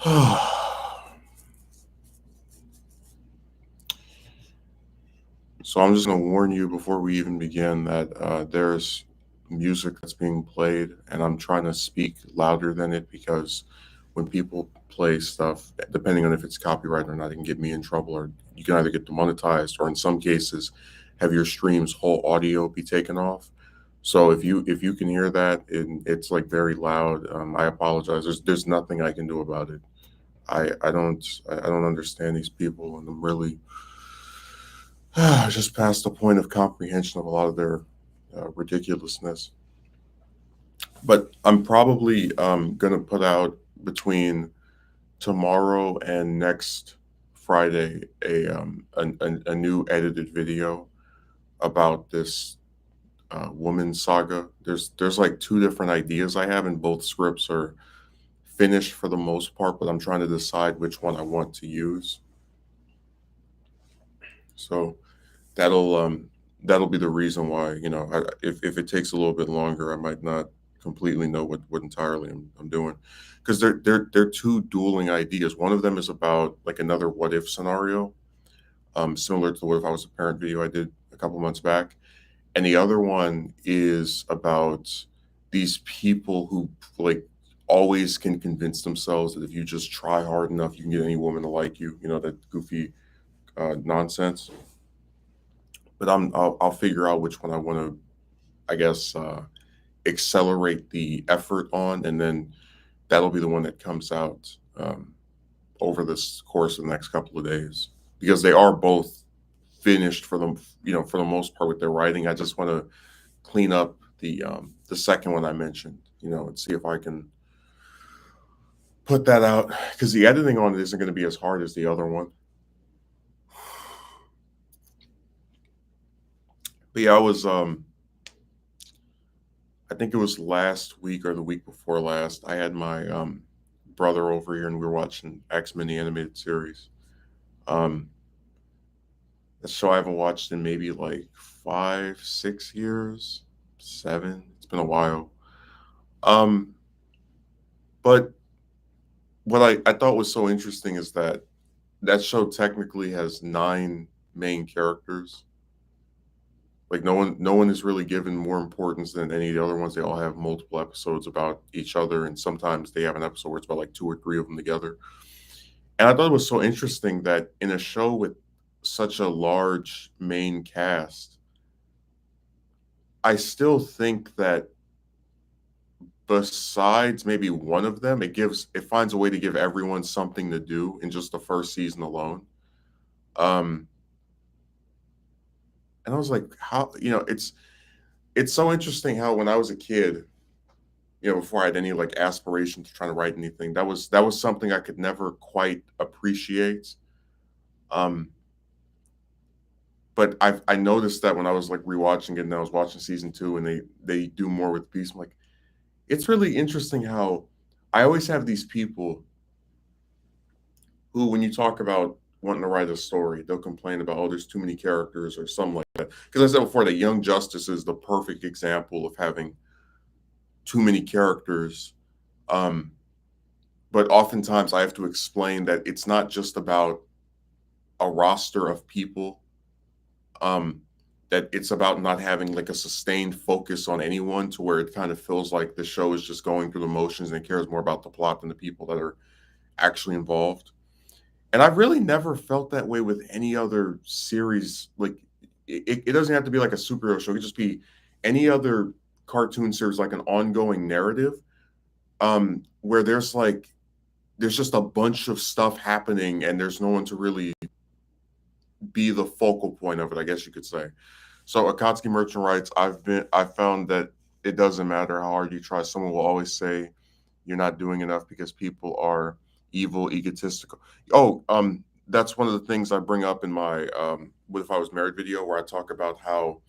So I'm just going to warn you before we even begin that there's music that's being played, and I'm trying to speak louder than it because when people play stuff, depending on if it's copyright or not, it can get me in trouble, or you can either get demonetized, or in some cases, have your stream's whole audio be taken off. So if you can hear that and it's like very loud, I apologize. There's nothing I can do about it. I don't understand these people, and I'm really just past the point of comprehension of a lot of their ridiculousness. But I'm probably gonna put out between tomorrow and next Friday a new edited video about this woman saga. There's like two different ideas I have, and both scripts are finished for the most part, but I'm trying to decide which one I want to use. So that'll be the reason why, if it takes a little bit longer, I might not completely know what entirely I'm doing, because they're two dueling ideas. One of them is about like another what if scenario, similar to what if I was a parent video I did a couple months back, and the other one is about these people who like always can convince themselves that if you just try hard enough, you can get any woman to like you. You know, that goofy nonsense. But I'll figure out which one I want to, I guess, accelerate the effort on, and then that'll be the one that comes out over this course of the next couple of days, because they are both finished for them, for the most part with their writing. I just want to clean up the second one I mentioned, and see if I can put that out, because the editing on it isn't going to be as hard as the other one. But yeah, I think it was last week or the week before last. I had my brother over here, and we were watching X-Men the animated series. Um, a show I haven't watched in maybe like 5, 6 years, 7. It's been a while. Um, but what I thought was so interesting is that that show technically has 9 main characters. Like no one is really given more importance than any of the other ones. They all have multiple episodes about each other, and sometimes they have an episode where it's about like 2 or 3 of them together. And I thought it was so interesting that in a show with such a large main cast, I still think that besides maybe one of them, it finds a way to give everyone something to do in just the first season alone. Um, and I was like, how, it's so interesting how when I was a kid, before I had any like aspiration to try to write anything, that was something I could never quite appreciate. Um, but I noticed that when I was like rewatching it, and I was watching season 2, and they do more with Beast. I'm like, it's really interesting how I always have these people who, when you talk about wanting to write a story, they'll complain about, oh, there's too many characters or something like that. Because I said before that Young Justice is the perfect example of having too many characters. Um, but oftentimes I have to explain that it's not just about a roster of people. Um, that it's about not having like a sustained focus on anyone, to where it kind of feels like the show is just going through the motions and it cares more about the plot than the people that are actually involved. And I've really never felt that way with any other series. Like, it doesn't have to be like a superhero show. It could just be any other cartoon series, like an ongoing narrative, where there's just a bunch of stuff happening, and there's no one to really be the focal point of it, I guess you could say. So Akatsuki Merchant writes, I found that it doesn't matter how hard you try. Someone will always say you're not doing enough because people are evil, egotistical. Oh, that's one of the things I bring up in my "What If I Was Married" video, where I talk about how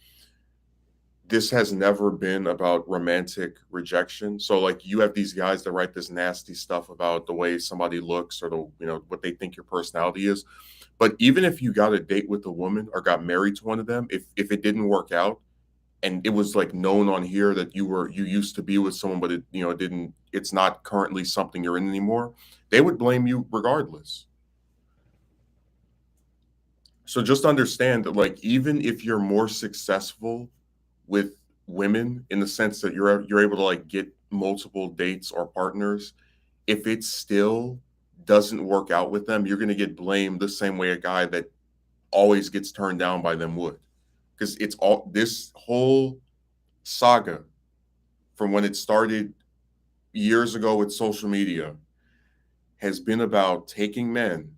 this has never been about romantic rejection. So like, you have these guys that write this nasty stuff about the way somebody looks, or what they think your personality is. But even if you got a date with a woman or got married to one of them, if it didn't work out, and it was like known on here that you used to be with someone, but it didn't, it's not currently something you're in anymore, they would blame you regardless. So just understand that, like, even if you're more successful with women in the sense that you're able to like get multiple dates or partners, if it still doesn't work out with them, you're going to get blamed the same way a guy that always gets turned down by them would. Because it's all this whole saga from when it started years ago with social media has been about taking men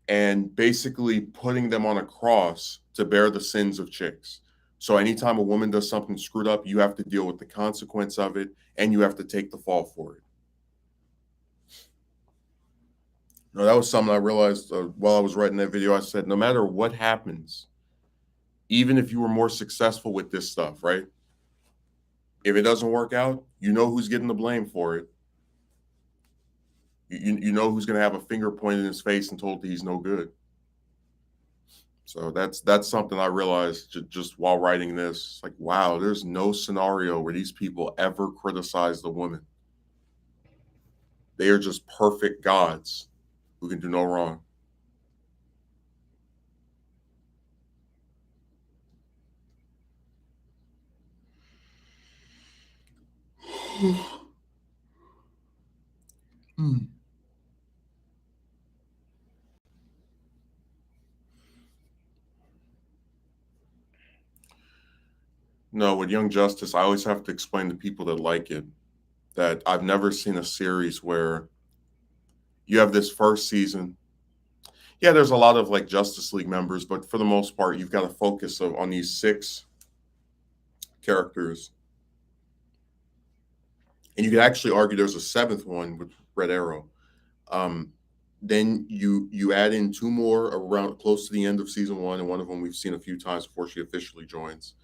and basically putting them on a cross to bear the sins of chicks. So anytime a woman does something screwed up, you have to deal with the consequence of it and you have to take the fall for it. No, that was something I realized while I was writing that video. I said, no matter what happens, even if you were more successful with this stuff, right? If it doesn't work out, you know who's getting the blame for it. You know who's going to have a finger pointed in his face and told that he's no good. So that's something I realized just while writing this. Like, wow, there's no scenario where these people ever criticize the woman. They are just perfect gods who can do no wrong. Hmm. No, with Young Justice, I always have to explain to people that like it that I've never seen a series where you have this first season. Yeah, there's a lot of like Justice League members, but for the most part, you've got to focus on these 6 characters. And you could actually argue there's a 7th one with Red Arrow. Um, then you add in 2 more around close to the end of season 1, and one of them we've seen a few times before she officially joins.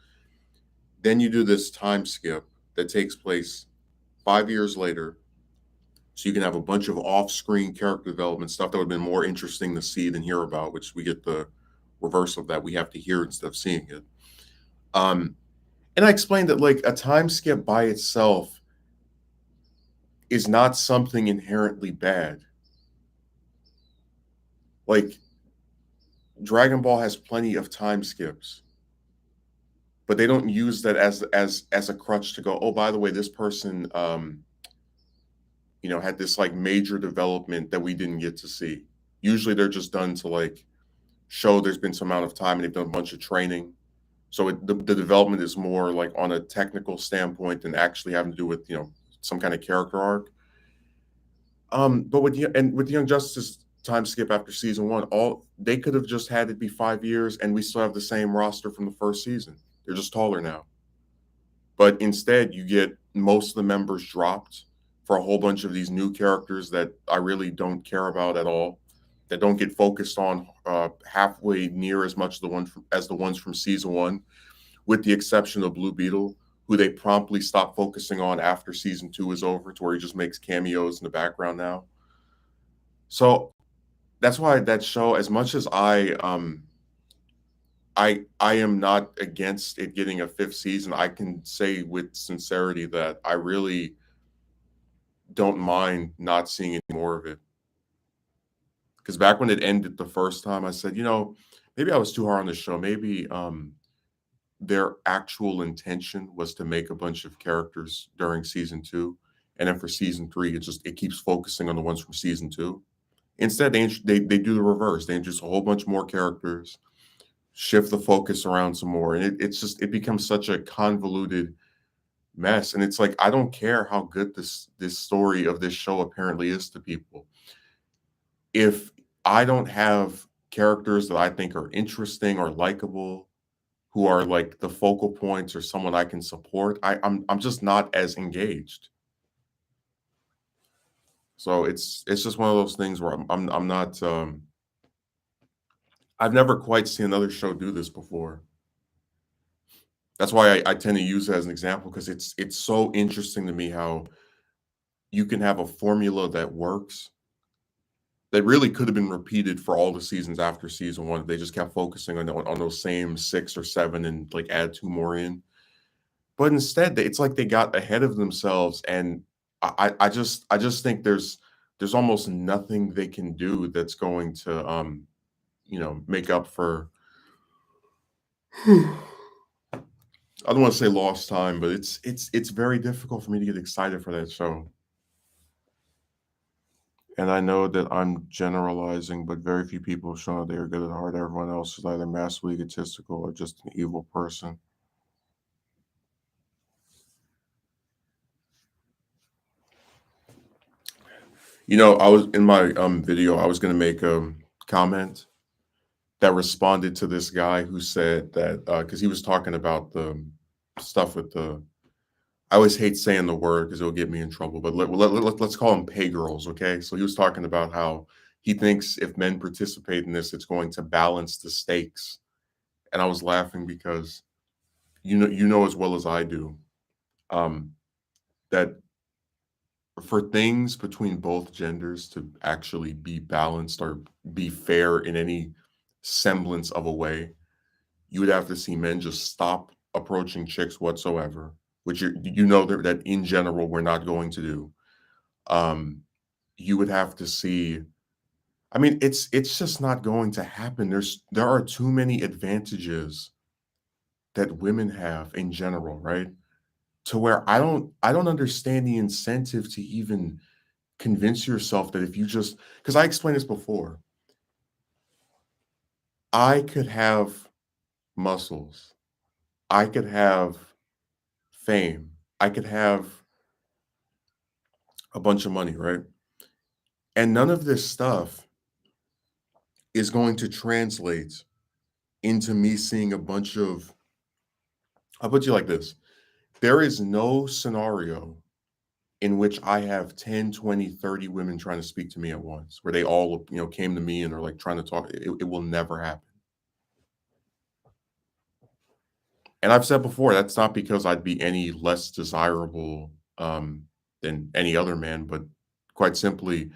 Then you do this time skip that takes place 5 years later, so you can have a bunch of off-screen character development stuff that would have been more interesting to see than hear about, which we get the reverse of that. We have to hear instead of seeing it. And I explained that like a time skip by itself is not something inherently bad. Like Dragon Ball has plenty of time skips, but they don't use that as a crutch to go, oh, by the way, this person had this like major development that we didn't get to see. Usually they're just done to like show there's been some amount of time and they've done a bunch of training. So the development is more like on a technical standpoint than actually having to do with some kind of character arc. But with the Young Justice time skip after season 1, all they could have just had it be 5 years, and we still have the same roster from the first season. They're just taller now. But instead, you get most of the members dropped for a whole bunch of these new characters that I really don't care about at all, that don't get focused on halfway near as much as the ones from season 1, with the exception of Blue Beetle, who they promptly stop focusing on after season 2 is over, to where he just makes cameos in the background now. So that's why that show, as much as I am not against it getting a 5th season, I can say with sincerity that I really don't mind not seeing any more of it. Because back when it ended the first time, I said, maybe I was too hard on the show. Maybe their actual intention was to make a bunch of characters during season 2, and then for season 3, it keeps focusing on the ones from season 2. Instead, they do the reverse. They introduce a whole bunch more characters, shift the focus around some more, and it becomes such a convoluted mess. And it's like, I don't care how good this story of this show apparently is to people. If I don't have characters that I think are interesting or likable, who are like the focal points or someone I can support, I'm just not as engaged. So it's just one of those things where I'm not I've never quite seen another show do this before. That's why I tend to use it as an example, because it's so interesting to me how you can have a formula that works, that really could have been repeated for all the seasons after season one. They just kept focusing on those same 6 or 7 and like add 2 more in. But instead, it's like they got ahead of themselves, and I just think there's almost nothing they can do that's going to make up for I don't want to say lost time, but it's very difficult for me to get excited for that show. And I know that I'm generalizing, but very few people have shown that they are good at heart. Everyone else is either massively egotistical or just an evil person. I was in my video, I was gonna make a comment that responded to this guy who said that because he was talking about the stuff with the I always hate saying the word because it'll get me in trouble, but let's call them pay girls, okay? So he was talking about how he thinks if men participate in this, it's going to balance the stakes. And I was laughing because you know as well as I do um, that for things between both genders to actually be balanced or be fair in any semblance of a way, you would have to see men just stop approaching chicks whatsoever, which that in general we're not going to do. Um, you would have to see. I mean, it's just not going to happen. There are too many advantages that women have in general, right? To where I don't understand the incentive to even convince yourself that if you just because I explained this before, I could have muscles, I could have fame, I could have a bunch of money, right? And none of this stuff is going to translate into me seeing a bunch of I'll put you like this. There is no scenario in which I have 10, 20, 30 women trying to speak to me at once, where they all, came to me and are like trying to talk. It will never happen. And I've said before, that's not because I'd be any less desirable than any other man, but quite simply,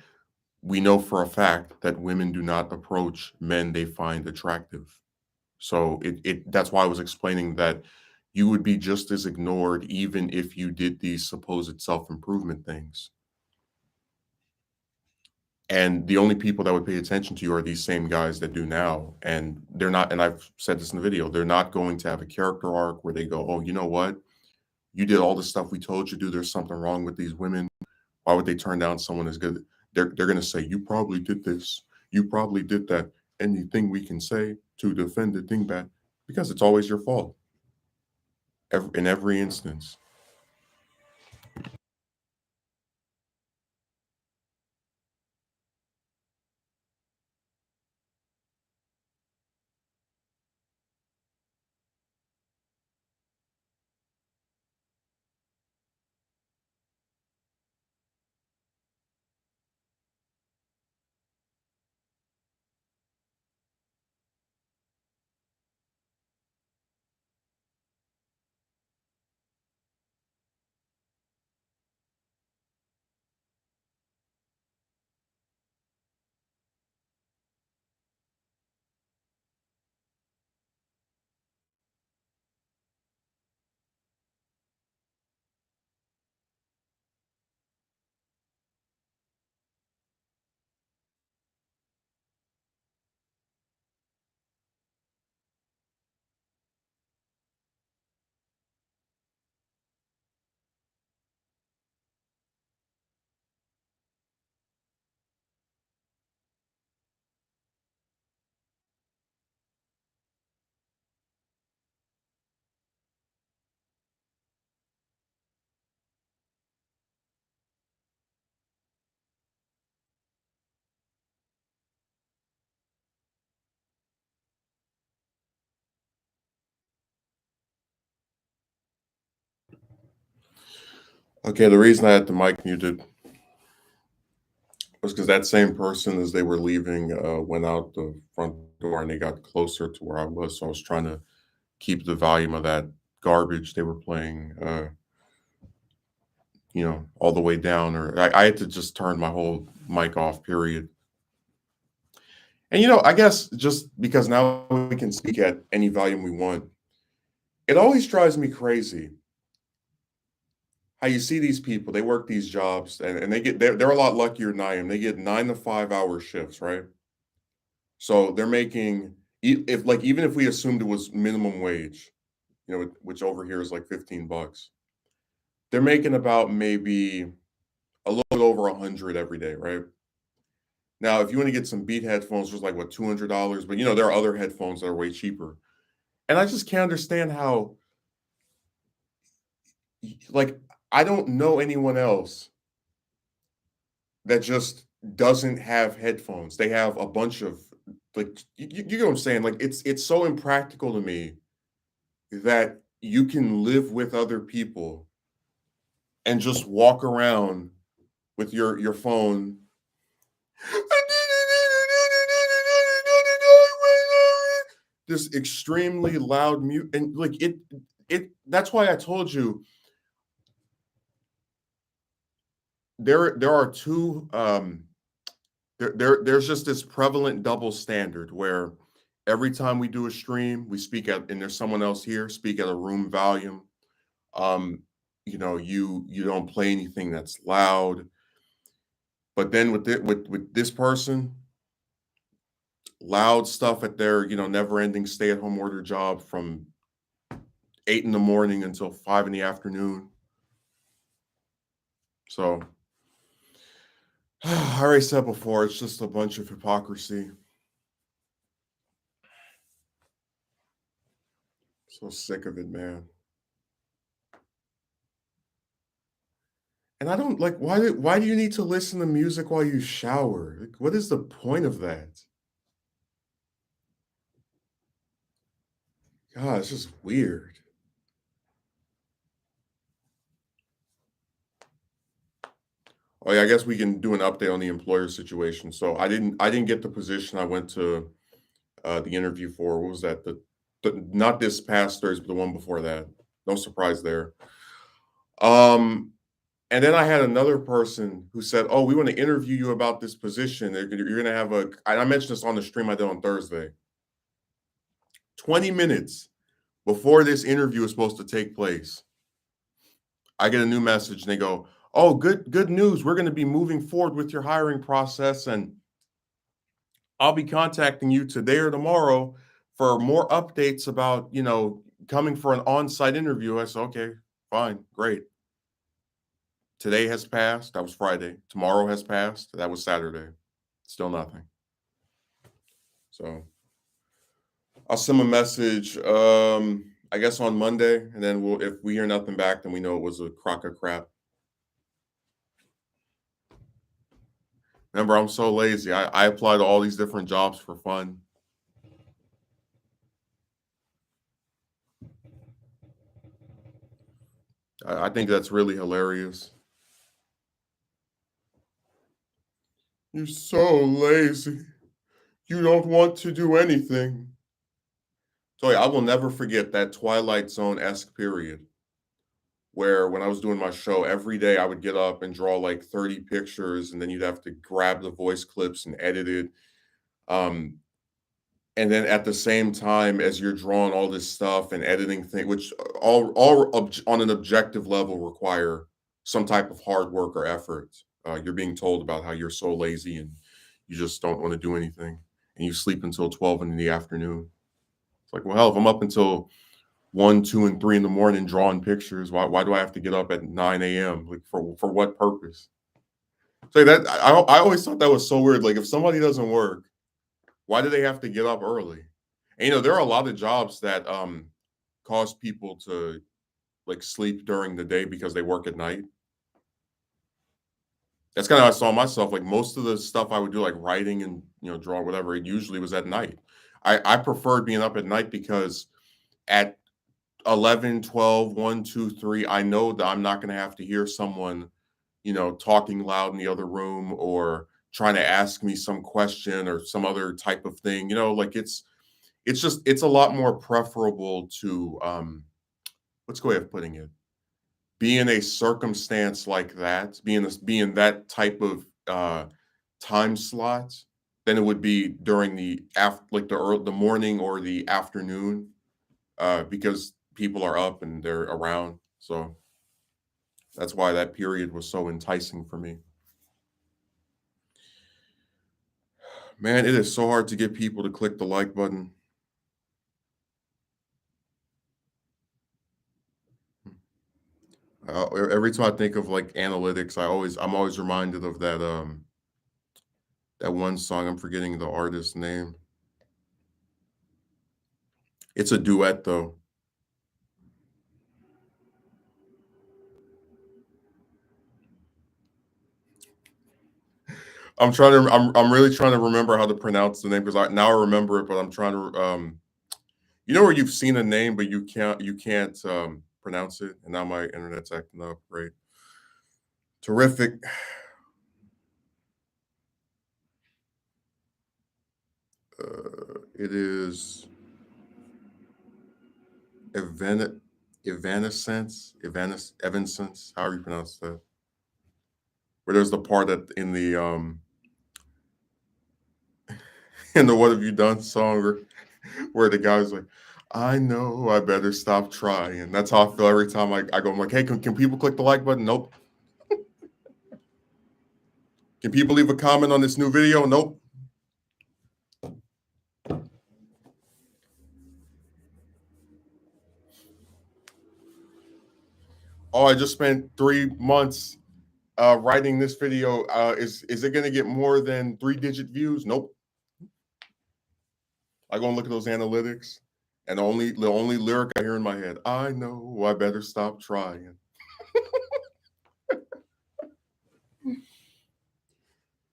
we know for a fact that women do not approach men they find attractive. So that's why I was explaining that you would be just as ignored even if you did these supposed self-improvement things. And the only people that would pay attention to you are these same guys that do now. And they're not, and I've said this in the video, they're not going to have a character arc where they go, oh, you know what? You did all the stuff we told you to do. There's something wrong with these women. Why would they turn down someone as good? They're going to say, you probably did this. You probably did that. Anything we can say to defend the dingbat, because it's always your fault in every instance. Okay, the reason I had the mic muted was because that same person, as they were leaving, went out the front door and they got closer to where I was. So I was trying to keep the volume of that garbage they were playing, all the way down. Or I had to just turn my whole mic off, period. And I guess just because now we can speak at any volume we want, it always drives me crazy how you see these people, they work these jobs and they're a lot luckier than I am. They get 9 to 5 hour shifts, right? So they're making if like even if we assumed it was minimum wage, which over here is like $15, they're making about maybe a little over 100 every day, right? Now, if you want to get some Beat headphones, there's like what $200, but there are other headphones that are way cheaper. And I just can't understand how, like, I don't know anyone else that just doesn't have headphones. They have a bunch of like you get what I'm saying? Like it's so impractical to me that you can live with other people and just walk around with your phone. This extremely loud mute and like it that's why I told you there are two there's just this prevalent double standard where every time we do a stream, we speak at and there's someone else here, speak at a room volume. Um, you don't play anything that's loud. But then with this person, loud stuff at their, never-ending stay-at-home order job from 8 in the morning until 5 in the afternoon. So I already said before, it's just a bunch of hypocrisy. So sick of it, man. And I don't like why do you need to listen to music while you shower? Like, what is the point of that? God, it's just weird. Oh yeah, I guess we can do an update on the employer situation. So I didn't get the position I went to the interview for. What was that? The not this past Thursday, but the one before that. No surprise there. Um, and then I had another person who said, "Oh, we want to interview you about this position. You're going to have a." I mentioned this on the stream I did on Thursday. 20 minutes before this interview is supposed to take place, I get a new message and they go, "Oh, good news. We're going to be moving forward with your hiring process and I'll be contacting you today or tomorrow for more updates about, coming for an on-site interview." I said, "Okay, fine, great." Today has passed. That was Friday. Tomorrow has passed. That was Saturday. Still nothing. So I'll send a message, I guess on Monday, and then if we hear nothing back, then we know it was a crock of crap. Remember, I'm so lazy. I apply to all these different jobs for fun. I think that's really hilarious. You're so lazy. You don't want to do anything. So yeah, I will never forget that Twilight Zone-esque period where when I was doing my show, every day I would get up and draw like 30 pictures, and then you'd have to grab the voice clips and edit it. Um, and then at the same time as you're drawing all this stuff and editing thing, which on an objective level require some type of hard work or effort. You're being told about how you're so lazy and you just don't want to do anything, and you sleep until 12 in the afternoon. It's like, well, hell, if I'm up until 1, 2, and 3 in the morning drawing pictures, why do I have to get up at 9 a.m.? Like for what purpose? So that I always thought that was so weird. Like if somebody doesn't work, why do they have to get up early? And there are a lot of jobs that cause people to like sleep during the day because they work at night. That's kind of how I saw myself. Like most of the stuff I would do, like writing and draw whatever, it usually was at night. I preferred being up at night because at 11, 12, 1, 2, 3, I know that I'm not going to have to hear someone, talking loud in the other room or trying to ask me some question or some other type of thing. Like it's a lot more preferable to what's the way of putting it? Be in a circumstance like that, be in that type of time slot than it would be during the like the morning or the afternoon, because people are up and they're around. So that's why that period was so enticing for me. Man, it is so hard to get people to click the like button. Every time I think of like analytics, I'm always reminded of that one song. I'm forgetting the artist's name. It's a duet though. I'm really trying to remember how to pronounce the name because I remember it, but I'm trying to you know where you've seen a name but you can't pronounce it, and now my internet's acting up. Great, terrific. It is Evan Evanescence. How do you pronounce that? Where there's the part that in the "What Have You Done" song, where the guy's like, "I know I better stop trying." That's how I feel every time I go. I'm like, "Hey, can people click the like button?" Nope. Can people leave a comment on this new video? Nope. Oh, I just spent 3 months writing this video. Is it going to get more than 3-digit views? Nope. I go and look at those analytics, and the only lyric I hear in my head, "I know I better stop trying."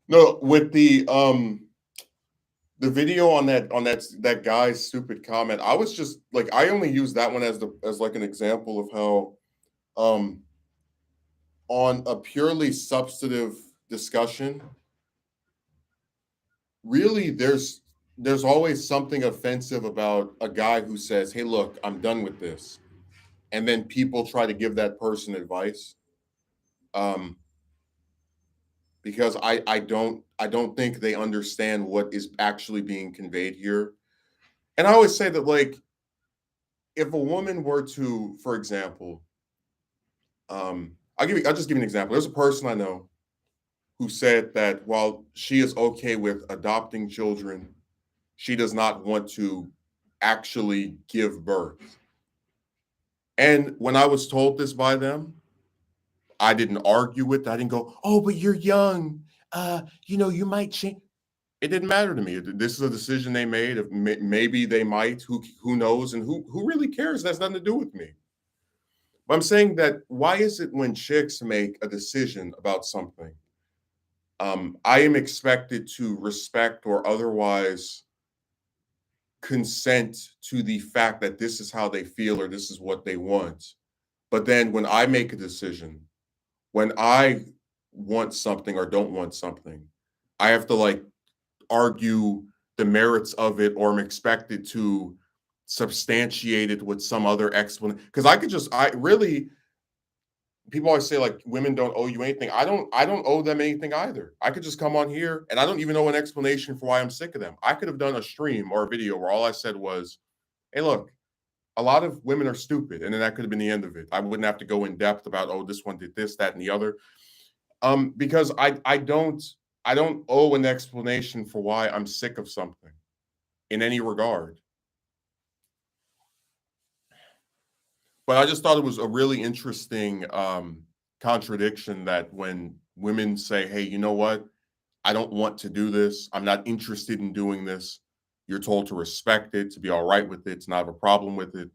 No, with the video on that guy's stupid comment, I was just like, I only use that one as like an example of how on a purely substantive discussion, really there's always something offensive about a guy who says, "Hey, look, I'm done with this," and then people try to give that person advice. Um, because I don't think they understand what is actually being conveyed here. And I always say that, like, if a woman were to, for example, I'll just give you an example. There's a person I know who said that while she is okay with adopting children, she does not want to actually give birth. And when I was told this by them, I didn't argue with it. I didn't go, "Oh, but you're young. You might change." It didn't matter to me. This is a decision they made. If maybe they might, who knows, and who really cares? That's nothing to do with me. But I'm saying that, why is it when chicks make a decision about something, I am expected to respect or otherwise consent to the fact that this is how they feel or this is what they want. But then when I make a decision, when I want something or don't want something, I have to like argue the merits of it, or I'm expected to substantiate it with some other explanation. Because I really, people always say like women don't owe you anything. I don't owe them anything either. I could just come on here and I don't even know an explanation for why I'm sick of them. I could have done a stream or a video where all I said was, "Hey, look, a lot of women are stupid," and then that could have been the end of it. I wouldn't have to go in depth about, "Oh, this one did this, that, and the other." Because I don't owe an explanation for why I'm sick of something in any regard. But I just thought it was a really interesting contradiction that when women say, "Hey, you know what? I don't want to do this. I'm not interested in doing this." You're told to respect it, to be all right with it, to not have a problem with it.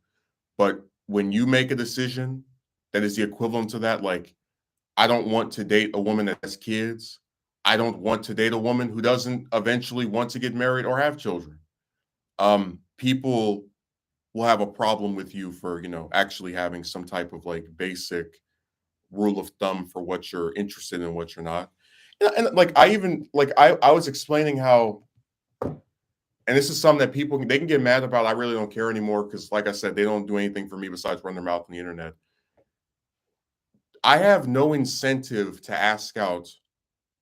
But when you make a decision that is the equivalent to that, like, I don't want to date a woman that has kids. I don't want to date a woman who doesn't eventually want to get married or have children. People will have a problem with you for, actually having some type of like basic rule of thumb for what you're interested in and what you're not. And like I even like I was explaining how, and this is something that they can get mad about. I really don't care anymore because, like I said, they don't do anything for me besides run their mouth on the internet. I have no incentive to ask out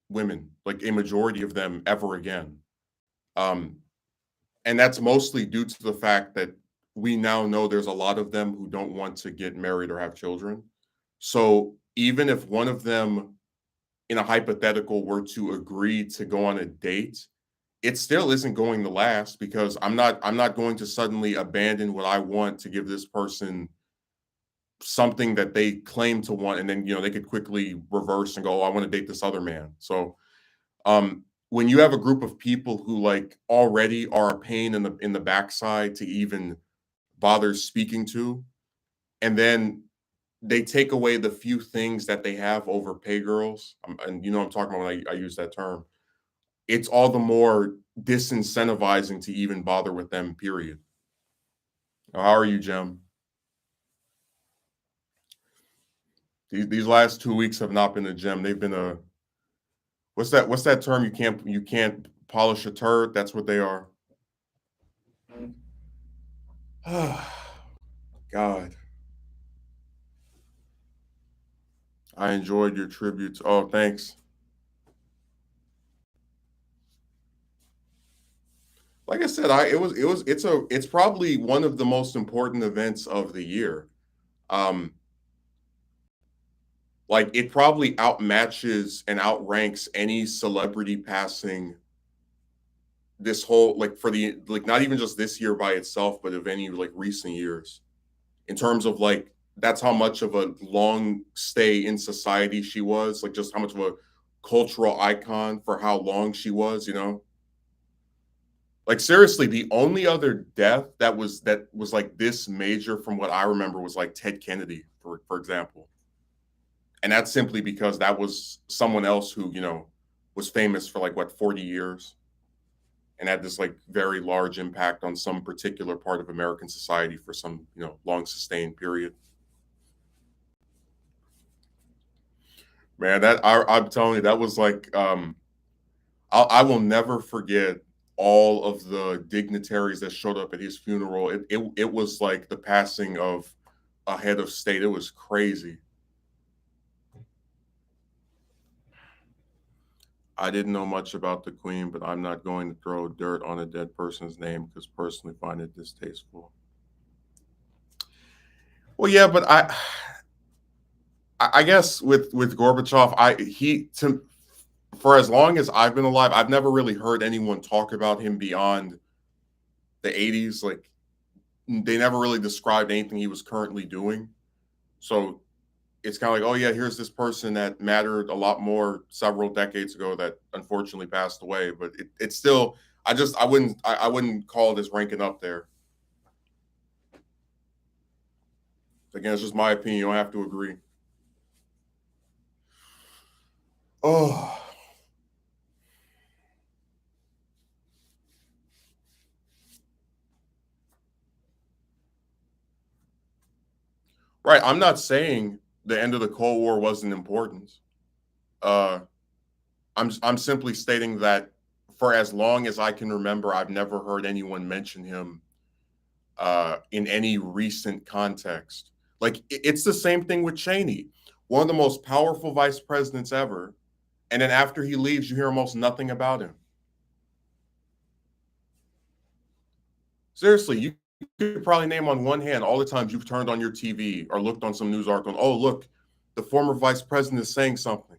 women, like a majority of them, ever again. Um, and that's mostly due to the fact that we now know there's a lot of them who don't want to get married or have children. So even if one of them in a hypothetical were to agree to go on a date, it still isn't going to last because I'm not going to suddenly abandon what I want to give this person something that they claim to want, and then they could quickly reverse and go, oh, I want to date this other man. So when you have a group of people who like already are a pain in the backside to even bother speaking to, and then they take away the few things that they have over pay girls, and I'm talking about when I use that term, it's all the more disincentivizing to even bother with them, period. How are you, Jim? These last 2 weeks have not been a gem. They've been a what's that term? You can't polish a turd. That's what they are. God, I enjoyed your tributes. Oh, thanks. Like I said, it's probably one of the most important events of the year. Um, like it probably outmatches and outranks any celebrity passing this whole like for the like not even just this year by itself, but of any like recent years in terms of like that's how much of a long stay in society she was, like just how much of a cultural icon for how long she was. Like seriously, the only other death that was like this major from what I remember was like Ted Kennedy, for example. And that's simply because that was someone else who was famous for like what 40 years and had this like very large impact on some particular part of American society for some long sustained period. Man, I'm telling you, that was like I will never forget all of the dignitaries that showed up at his funeral. It was like the passing of a head of state. It was crazy. I didn't know much about the Queen, but I'm not going to throw dirt on a dead person's name because personally find it distasteful. Well, yeah, but I guess with Gorbachev, I he to for as long as I've been alive, I've never really heard anyone talk about him beyond the 80s. Like they never really described anything he was currently doing. So it's kind of like, oh yeah, here's this person that mattered a lot more several decades ago that unfortunately passed away. But it's still, I wouldn't call this ranking up there. Again, it's just my opinion. You don't have to agree. Oh, right. I'm not saying the end of the Cold War wasn't important. Uh, I'm simply stating that for as long as I can remember, I've never heard anyone mention him in any recent context. Like it's the same thing with Cheney, one of the most powerful vice presidents ever, and then after he leaves, you hear almost nothing about him. Seriously, you could probably name on one hand all the times you've turned on your TV or looked on some news article. And, oh, look, the former vice president is saying something.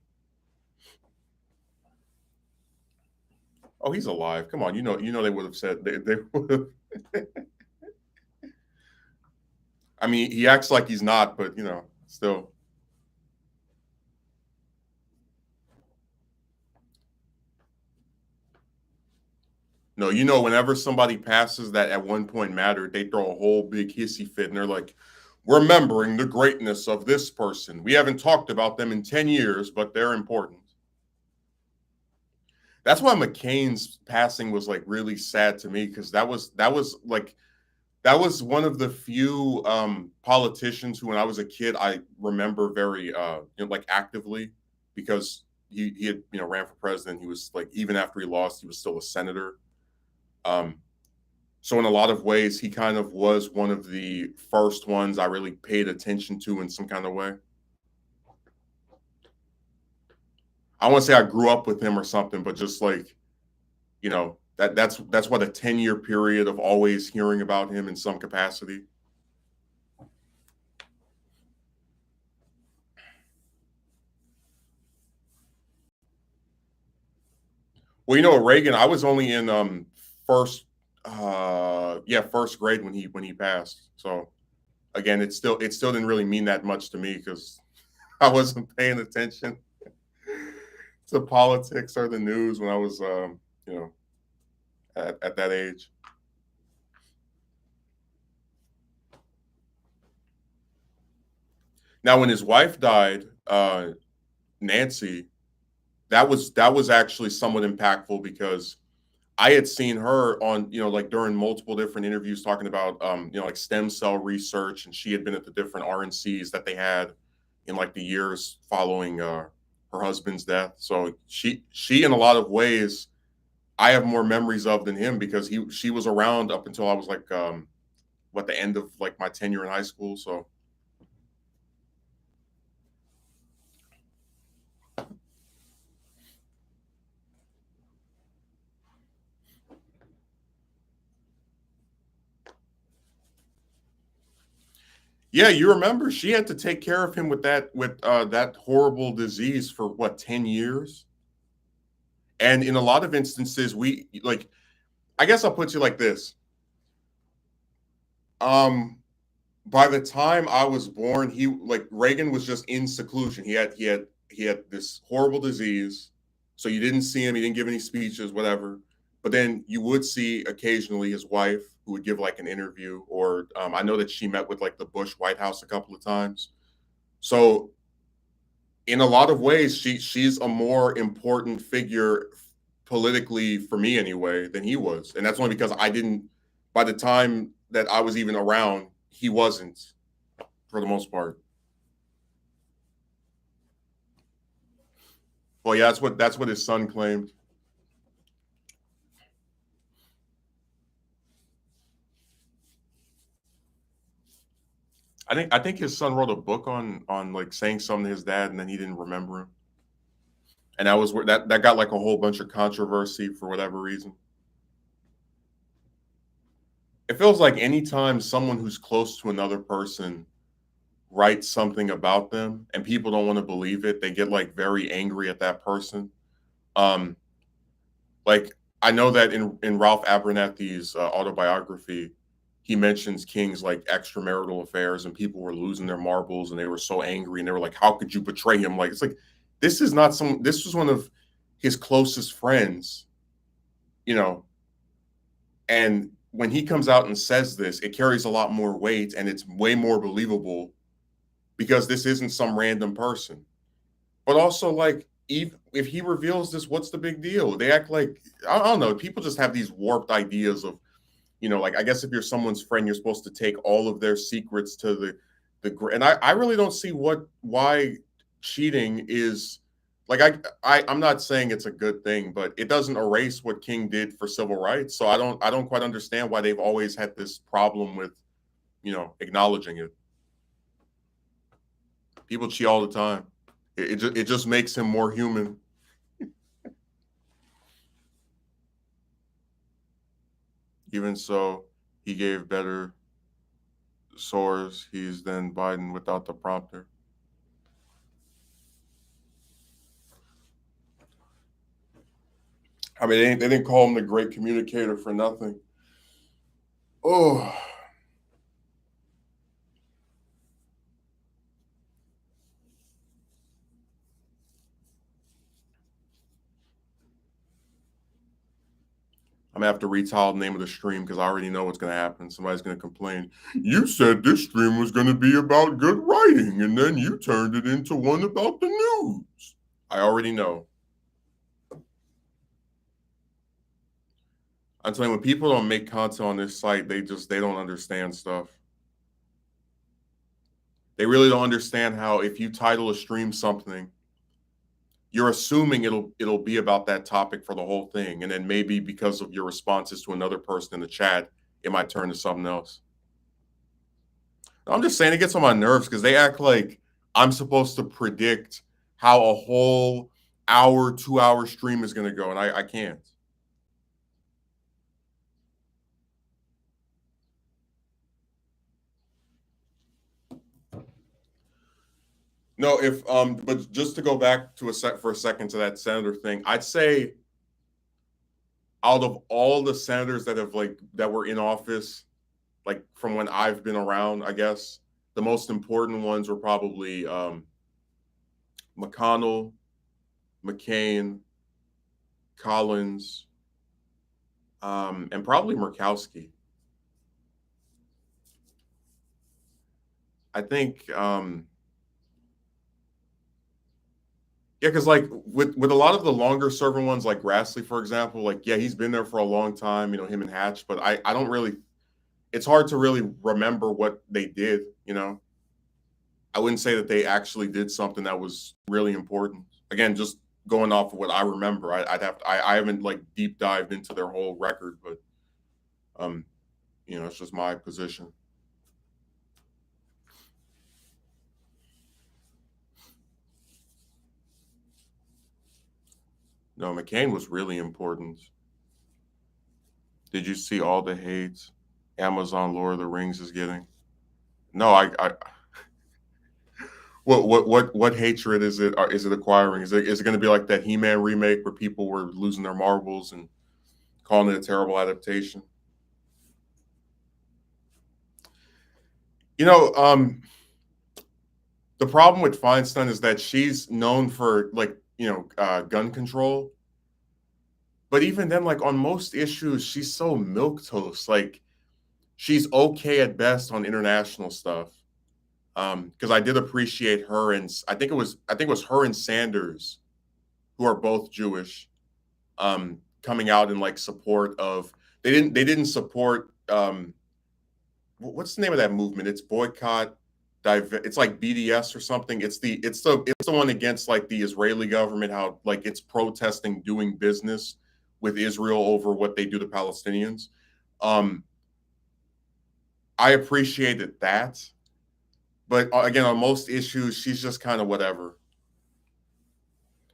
Oh, he's alive. Come on, they would have said they would have. I mean, he acts like he's not, but still. No, whenever somebody passes that at one point mattered, they throw a whole big hissy fit and they're like, remembering the greatness of this person. We haven't talked about them in 10 years, but they're important. That's why McCain's passing was like really sad to me because that was one of the few politicians who, when I was a kid, I remember very like actively because he had ran for president. He was like even after he lost, he was still a senator. Um, so in a lot of ways, he kind of was one of the first ones I really paid attention to in some kind of way. I want to say I grew up with him or something, but just like That's what a 10-year period of always hearing about him in some capacity. Well, Reagan, I was only in first first grade when he passed. So again, it still didn't really mean that much to me because I wasn't paying attention to politics or the news when I was you know at that age. Now, when his wife died, Nancy, that was actually somewhat impactful because I had seen her on, like during multiple different interviews talking about, like stem cell research, and she had been at the different RNCs that they had in like the years following her husband's death. So she in a lot of ways, I have more memories of than him because she was around up until I was like, the end of like my tenure in high school. So yeah, you remember she had to take care of him with that horrible disease for what 10 years, and in a lot of instances, we like. I guess I'll put you like this. Um, by the time I was born, he like Reagan was just in seclusion. He had this horrible disease, so you didn't see him. He didn't give any speeches, whatever. But then you would see occasionally his wife, who would give like an interview, or I know that she met with like the Bush White House a couple of times. So in a lot of ways, she's a more important figure politically for me anyway than he was, and that's only because I didn't. By the time that I was even around, he wasn't for the most part. Well, yeah, that's what his son claimed. I think his son wrote a book on like saying something to his dad, and then he didn't remember him, and that was where that got like a whole bunch of controversy for whatever reason. It feels like anytime someone who's close to another person writes something about them and people don't want to believe it, they get like very angry at that person. Um, like I know that in Ralph Abernathy's autobiography, he mentions King's like extramarital affairs, and people were losing their marbles, and they were so angry, and they were like, "How could you betray him?" Like it's like this is not some. This was one of his closest friends, you know. And when he comes out and says this, it carries a lot more weight, and it's way more believable because this isn't some random person. But also, like, if he reveals this, what's the big deal? They act like I don't know. People just have these warped ideas of, like I guess if you're someone's friend, you're supposed to take all of their secrets to and I really don't see why cheating is like I'm not saying it's a good thing, but it doesn't erase what King did for civil rights. So I don't quite understand why they've always had this problem with acknowledging it. People cheat all the time. It just makes him more human. Even so, he gave better source. He's than Biden without the prompter. I mean, they didn't call him the great communicator for nothing. Oh, I'm gonna have to retile the name of the stream because I already know what's gonna happen. Somebody's gonna complain. You said this stream was gonna be about good writing, and then you turned it into one about the news. I already know. I'm telling you, when people don't make content on this site, they don't understand stuff. They really don't understand how if you title a stream something, you're assuming it'll be about that topic for the whole thing, and then maybe because of your responses to another person in the chat, it might turn to something else. I'm just saying it gets on my nerves because they act like I'm supposed to predict how a whole hour, 2 hour stream is going to go, and I can't. No, if but just to go back to a sec for a second to that senator thing, I'd say out of all the senators that have like that were in office, like from when I've been around, I guess the most important ones were probably McConnell, McCain, Collins, and probably Murkowski. I think, yeah, because like with a lot of the longer serving ones, like Grassley, for example, like yeah, he's been there for a long time, you know, him and Hatch, but I don't really. It's hard to really remember what they did, you know. I wouldn't say that they actually did something that was really important. Again, just going off of what I remember, I'd have to, I haven't like deep dived into their whole record, but um, you know, it's just my position. No, McCain was really important. Did you see all the hate Amazon Lord of the Rings is getting? No, I what hatred is it? Is it acquiring? Is it going to be like that He-Man remake where people were losing their marbles and calling it a terrible adaptation? You know, the problem with Feinstein is that she's known for like gun control, but even then, like on most issues, she's so milk toast. Like she's okay at best on international stuff. Because I did appreciate her, and I think it was her and Sanders, who are both Jewish, coming out in like support of. They didn't support what's the name of that movement? It's boycott. It's like BDS or something. It's the one against like the Israeli government, how like it's protesting doing business with Israel over what they do to Palestinians. Um, I appreciated that, but again, on most issues, she's just kind of whatever.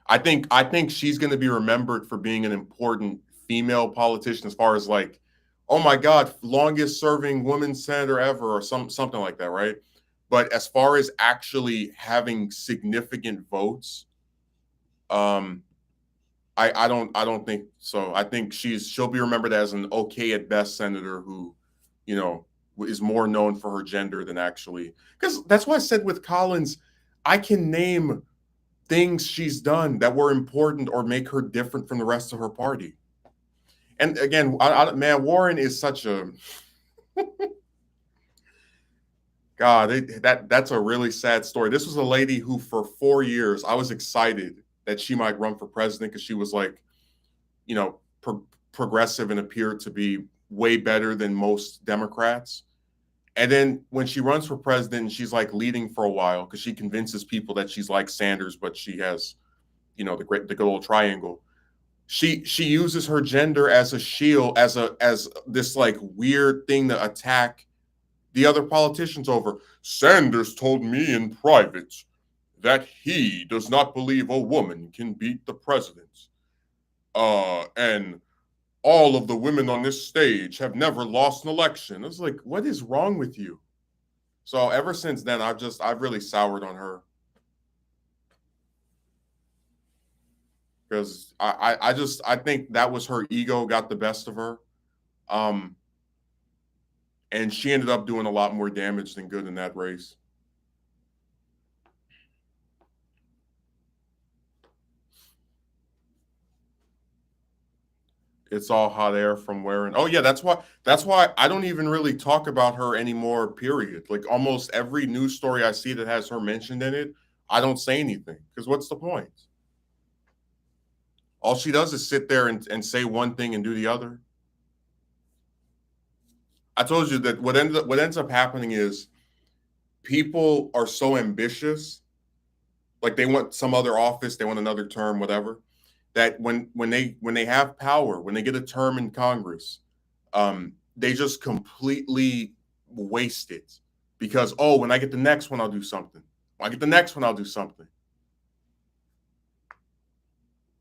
I think she's going to be remembered for being an important female politician, as far as like, oh my God, longest serving woman senator ever, or something like that, right? But as far as actually having significant votes, um, I don't think so. I think she'll be remembered as an okay at best senator who, you know, is more known for her gender than actually. Because that's why I said with Collins, I can name things she's done that were important or make her different from the rest of her party. And again, man, Warren is such a God. That's a really sad story. This was a lady who, for 4 years, I was excited that she might run for president because she was like, progressive and appeared to be way better than most Democrats. And then when she runs for president, she's like leading for a while because she convinces people that she's like Sanders, but she has, the good old triangle. She uses her gender as a shield, as this like weird thing to attack the other politicians over. Sanders told me in private that he does not believe a woman can beat the president. And all of the women on this stage have never lost an election. I was like, what is wrong with you? So ever since then, I've really soured on her because I think that was her ego got the best of her. Um, and she ended up doing a lot more damage than good in that race. It's all hot air from wearing. Oh yeah, that's why I don't even really talk about her anymore. Period. Like almost every news story I see that has her mentioned in it, I don't say anything because what's the point? All she does is sit there and say one thing and do the other. I told you that what ends up happening is people are so ambitious, like they want some other office, they want another term, whatever, that when they have power, when they get a term in Congress, they just completely waste it because when I get the next one, I'll do something. When I get the next one, I'll do something.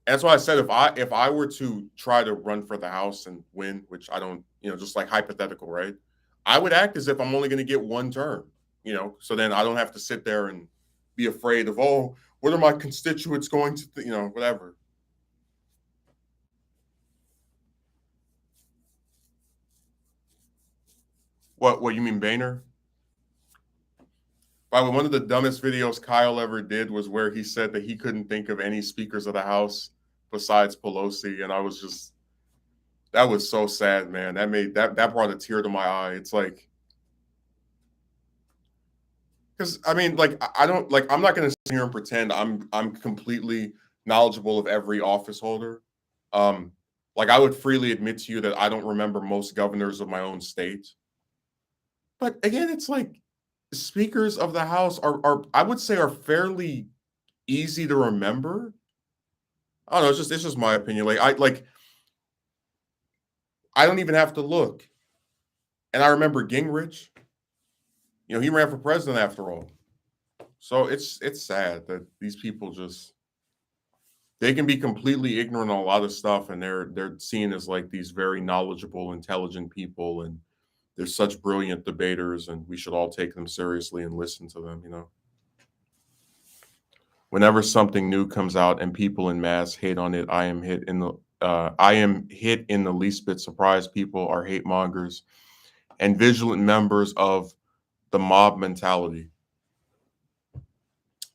And that's why I said if I were to try to run for the House and win, which I don't, just like hypothetical, right? I would act as if I'm only going to get one term, so then I don't have to sit there and be afraid of, oh, what are my constituents going to, whatever. What you mean, Boehner? By the way, one of the dumbest videos Kyle ever did was where he said that he couldn't think of any speakers of the House besides Pelosi, and I was just, that was so sad, man. That brought a tear to my eye. It's like, because I mean, like, I don't like, I'm not going to sit here and pretend I'm completely knowledgeable of every office holder. Like, I would freely admit to you that I don't remember most governors of my own state. But again, it's like speakers of the House are I would say are fairly easy to remember. I don't know. It's just my opinion. I don't even have to look, and I remember Gingrich. He ran for president after all. So it's sad that these people just, they can be completely ignorant on a lot of stuff, and they're seen as like these very knowledgeable, intelligent people, and they're such brilliant debaters, and we should all take them seriously and listen to them. Whenever something new comes out and people in mass hate on it, I am hit in the least bit surprised. People are hate mongers and vigilant members of the mob mentality.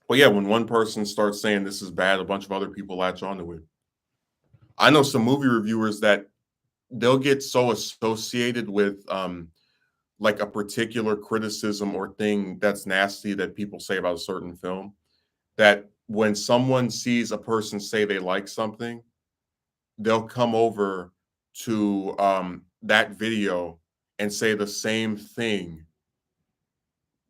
But yeah, when one person starts saying this is bad, a bunch of other people latch onto it. I know some movie reviewers that they'll get so associated with like a particular criticism or thing that's nasty that people say about a certain film, that when someone sees a person say they like something, they'll come over to that video and say the same thing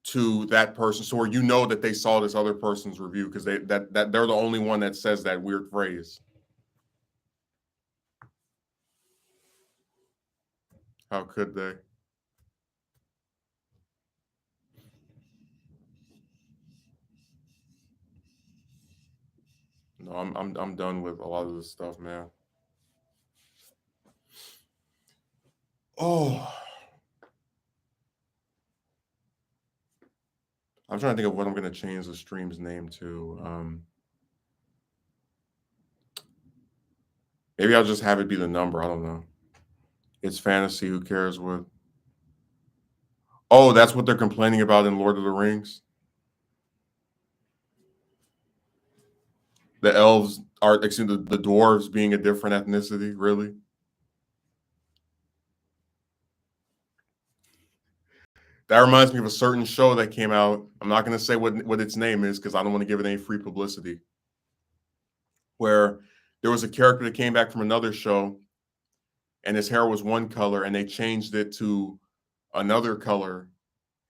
to that person, so where that they saw this other person's review because that they're the only one that says that weird phrase. How could they? No, I'm done with a lot of this stuff, man. Oh, I'm trying to think of what I'm going to change the stream's name to. Maybe I'll just have it be the number. I don't know. It's fantasy. Who cares what? Oh, that's what they're complaining about in Lord of the Rings. The elves are, excuse me, the dwarves being a different ethnicity. Really? That reminds me of a certain show that came out. I'm not going to say what its name is because I don't want to give it any free publicity. Where there was a character that came back from another show, and his hair was one color, and they changed it to another color,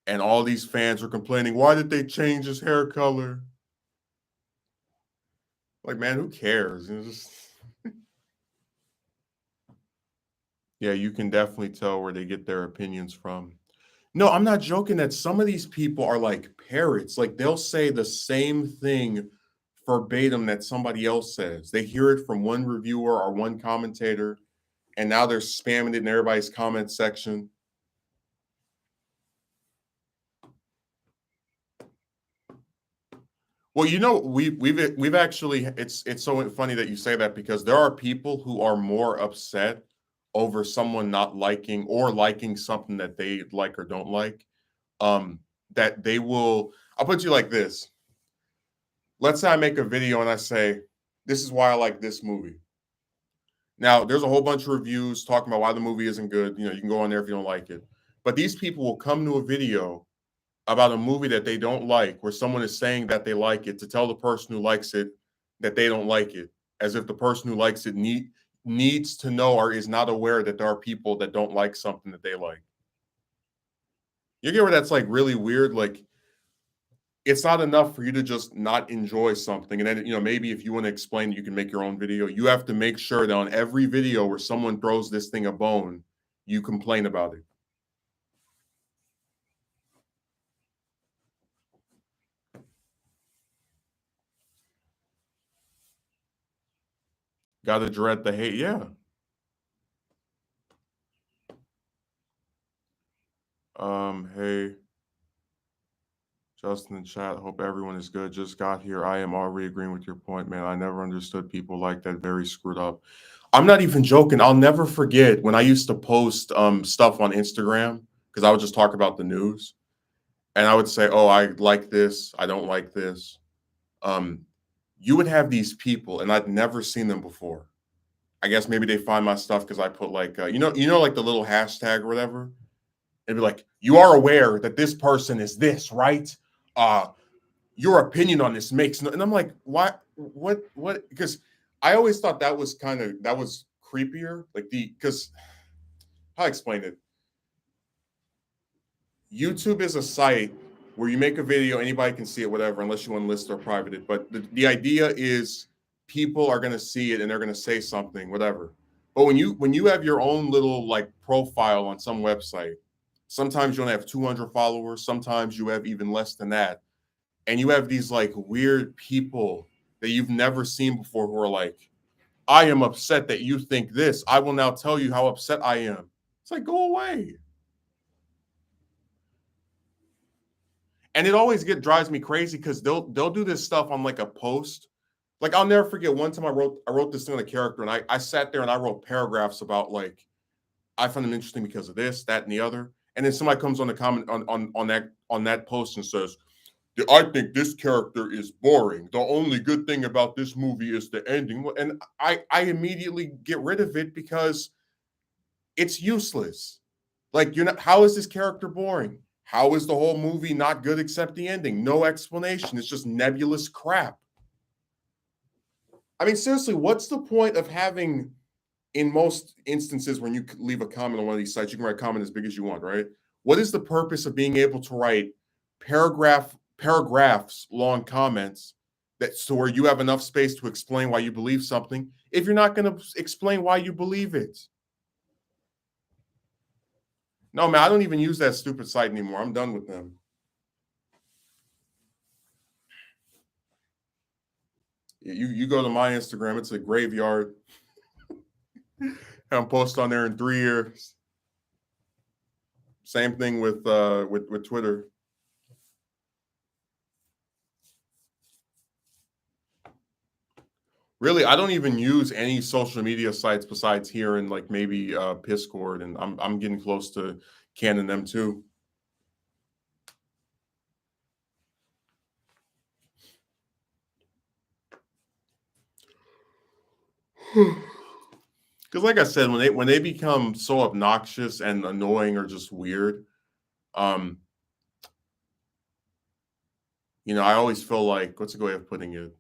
and all these fans were complaining, why did they change his hair color? Like, man, who cares? Yeah, you can definitely tell where they get their opinions from. No, I'm not joking that some of these people are like parrots. Like, they'll say the same thing verbatim that somebody else says. They hear it from one reviewer or one commentator, and now they're spamming it in everybody's comment section. Well, we've actually, it's so funny that you say that because there are people who are more upset over someone not liking or liking something that they like or don't like. That they will, I'll put you like this. Let's say I make a video and I say, this is why I like this movie. Now, there's a whole bunch of reviews talking about why the movie isn't good. You can go on there if you don't like it. But these people will come to a video about a movie that they don't like, where someone is saying that they like it, to tell the person who likes it that they don't like it, as if the person who likes it needs to know or is not aware that there are people that don't like something that they like. You get where that's like really weird? Like, it's not enough for you to just not enjoy something. And then, maybe if you want to explain it, you can make your own video. You have to make sure that on every video where someone throws this thing a bone, you complain about it. Gotta dread the hate. Yeah. Hey, Justin in chat, hope everyone is good. Just got here. I am already agreeing with your point, man. I never understood people like that. Very screwed up. I'm not even joking. I'll never forget when I used to post stuff on Instagram because I would just talk about the news and I would say, "Oh, I like this. I don't like this." Um, you would have these people, and I'd never seen them before. I guess maybe they find my stuff because I put like like the little hashtag or whatever. It'd be like, "You are aware that this person is this, right? Uh, your opinion on this makes no," and I'm like, why, what, because I always thought that was creepier, like because how I explain it. YouTube is a site where you make a video, anybody can see it, whatever, unless you unlist or private it. But the idea is people are going to see it and they're going to say something, whatever. But when you have your own little like profile on some website, sometimes you only have 200 followers, sometimes you have even less than that, and you have these like weird people that you've never seen before who are like, "I am upset that you think this. I will now tell you how upset I am." It's like, go away. And it always drives me crazy because they'll do this stuff on like a post. Like I'll never forget one time I wrote this thing on a character and I sat there and I wrote paragraphs about like I found him interesting because of this, that, and the other. And then somebody comes on the comment on that post and says, "I think this character is boring. The only good thing about this movie is the ending." And I immediately get rid of it because it's useless. Like you're not. How is this character boring? How is the whole movie not good except the ending? No explanation. It's just nebulous crap. I mean, seriously, what's the point of having, in most instances, when you leave a comment on one of these sites, you can write a comment as big as you want, right? What is the purpose of being able to write paragraphs long comments that so where you have enough space to explain why you believe something if you're not going to explain why you believe it? No, man, I don't even use that stupid site anymore. I'm done with them. You go to my Instagram, it's a graveyard. Haven't posted on there in 3 years. Same thing with Twitter. Really, I don't even use any social media sites besides here and like maybe Discord, and I'm getting close to canning them too. Because like I said, when they become so obnoxious and annoying or just weird, um, I always feel like, what's a good way of putting it?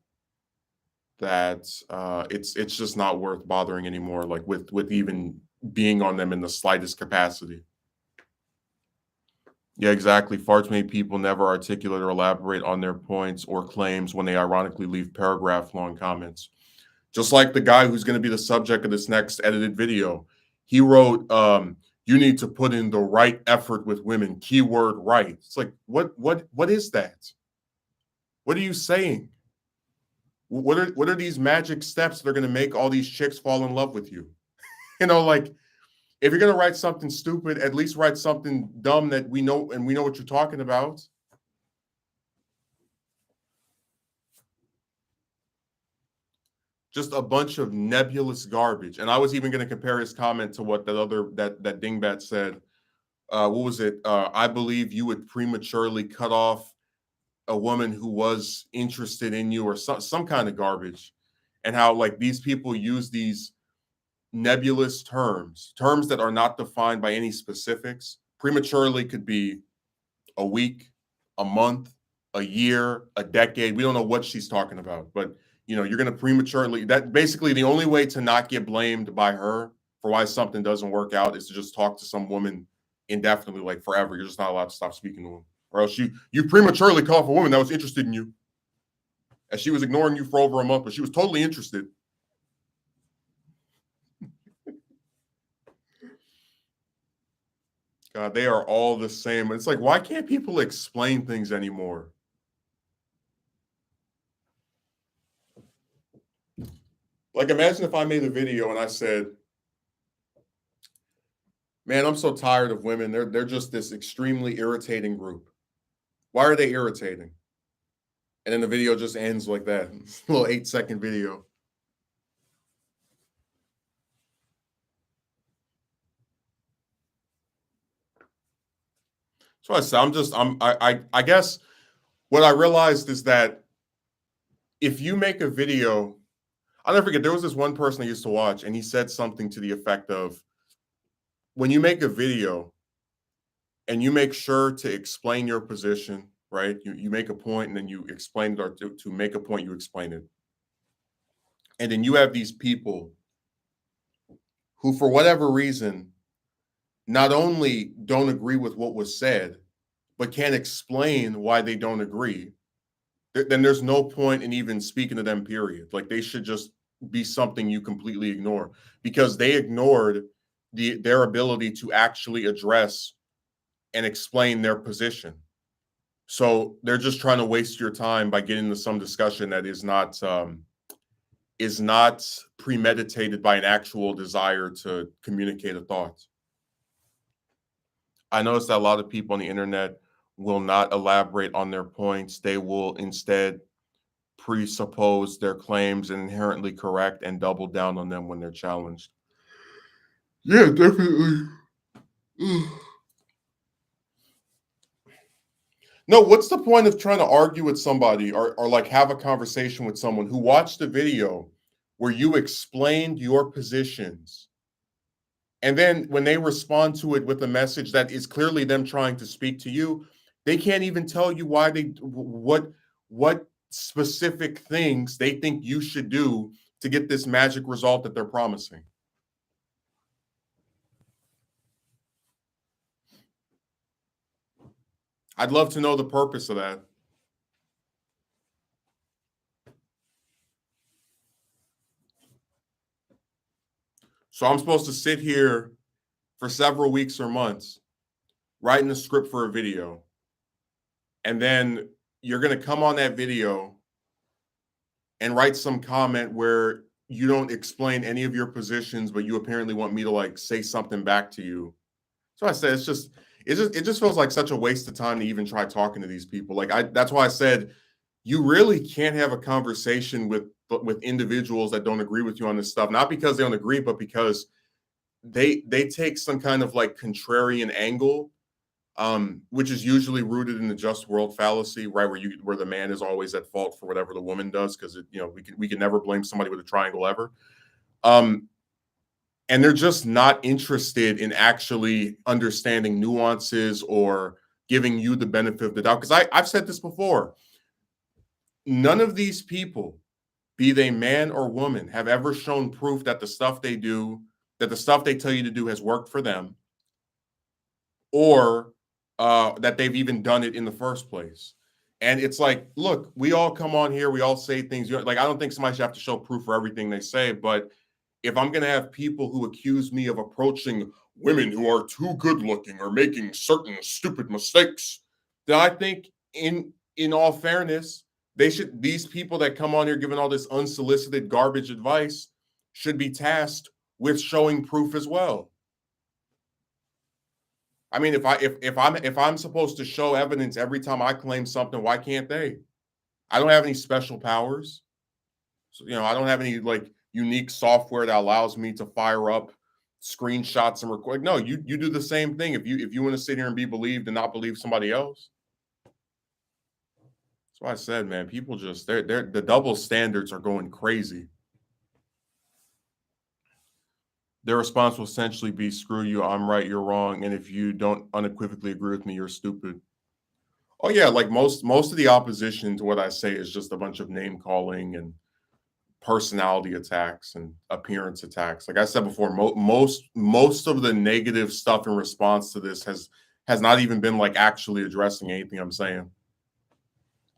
That it's just not worth bothering anymore, like with even being on them in the slightest capacity. Yeah, exactly. Far too many people never articulate or elaborate on their points or claims when they ironically leave paragraph long comments. Just like the guy who's going to be the subject of this next edited video. He wrote, "You need to put in the right effort with women, keyword right." It's like, what is that? What are you saying? What are these magic steps that are going to make all these chicks fall in love with you? Like if you're going to write something stupid, at least write something dumb that we know and we know what you're talking about. Just a bunch of nebulous garbage. And I was even going to compare his comment to what that dingbat said. What was it? I believe you would prematurely cut off a woman who was interested in you, or some kind of garbage. And how like these people use these nebulous terms that are not defined by any specifics. Prematurely could be a week, a month, a year, a decade. We don't know what she's talking about, but you're going to prematurely. That basically the only way to not get blamed by her for why something doesn't work out is to just talk to some woman indefinitely, like forever. You're just not allowed to stop speaking to them, or else you prematurely cut off a woman that was interested in you, as she was ignoring you for over a month, but she was totally interested. God, they are all the same. It's like, why can't people explain things anymore? Like, imagine if I made a video and I said, "Man, I'm so tired of women. They're just this extremely irritating group." Why are they irritating? And then the video just ends like that. It's a little 8-second video. So I guess what I realized is that if you make a video, I'll never forget, there was this one person I used to watch, and he said something to the effect of, when you make a video and you make sure to explain your position, right? You make a point and then you explain it, or to make a point, you explain it. And then you have these people who, for whatever reason, not only don't agree with what was said, but can't explain why they don't agree. Then there's no point in even speaking to them, period. Like, they should just be something you completely ignore, because they ignored their ability to actually address and explain their position. So they're just trying to waste your time by getting into some discussion that is not premeditated by an actual desire to communicate a thought. I noticed that a lot of people on the internet will not elaborate on their points. They will instead presuppose their claims and inherently correct and double down on them when they're challenged. Yeah, definitely. No, what's the point of trying to argue with somebody, or like have a conversation with someone who watched a video where you explained your positions, and then when they respond to it with a message that is clearly them trying to speak to you, they can't even tell you why what specific things they think you should do to get this magic result that they're promising. I'd love to know the purpose of that. So I'm supposed to sit here for several weeks or months writing a script for a video, and then you're going to come on that video and write some comment where you don't explain any of your positions, but you apparently want me to like say something back to you. So I said, it just feels like such a waste of time to even try talking to these people. That's why I said, you really can't have a conversation with individuals that don't agree with you on this stuff, not because they don't agree, but because they take some kind of like contrarian angle, which is usually rooted in the just world fallacy, right? Where the man is always at fault for whatever the woman does, because we can never blame somebody with a triangle ever. And they're just not interested in actually understanding nuances or giving you the benefit of the doubt. Because I've said this before, none of these people, be they man or woman, have ever shown proof that the stuff they do, that the stuff they tell you to do has worked for them, or that they've even done it in the first place. And it's like, look, we all come on here, we all say things. Like, I don't think somebody should have to show proof for everything they say, but if I'm going to have people who accuse me of approaching women who are too good looking or making certain stupid mistakes, then I think in all fairness, these people that come on here giving all this unsolicited garbage advice should be tasked with showing proof as well. I mean, if I'm supposed to show evidence every time I claim something, why can't they? I don't have any special powers. So, I don't have any like unique software that allows me to fire up screenshots and record. No, you do the same thing if you want to sit here and be believed and not believe somebody else. That's why I said, man, people just they're the double standards are going crazy. Their response will essentially be, screw you, I'm right, you're wrong, and if you don't unequivocally agree with me, you're stupid. Oh yeah, like most of the opposition to what I say is just a bunch of name calling and personality attacks and appearance attacks. Like I said before, most of the negative stuff in response to this has not even been like actually addressing anything I'm saying.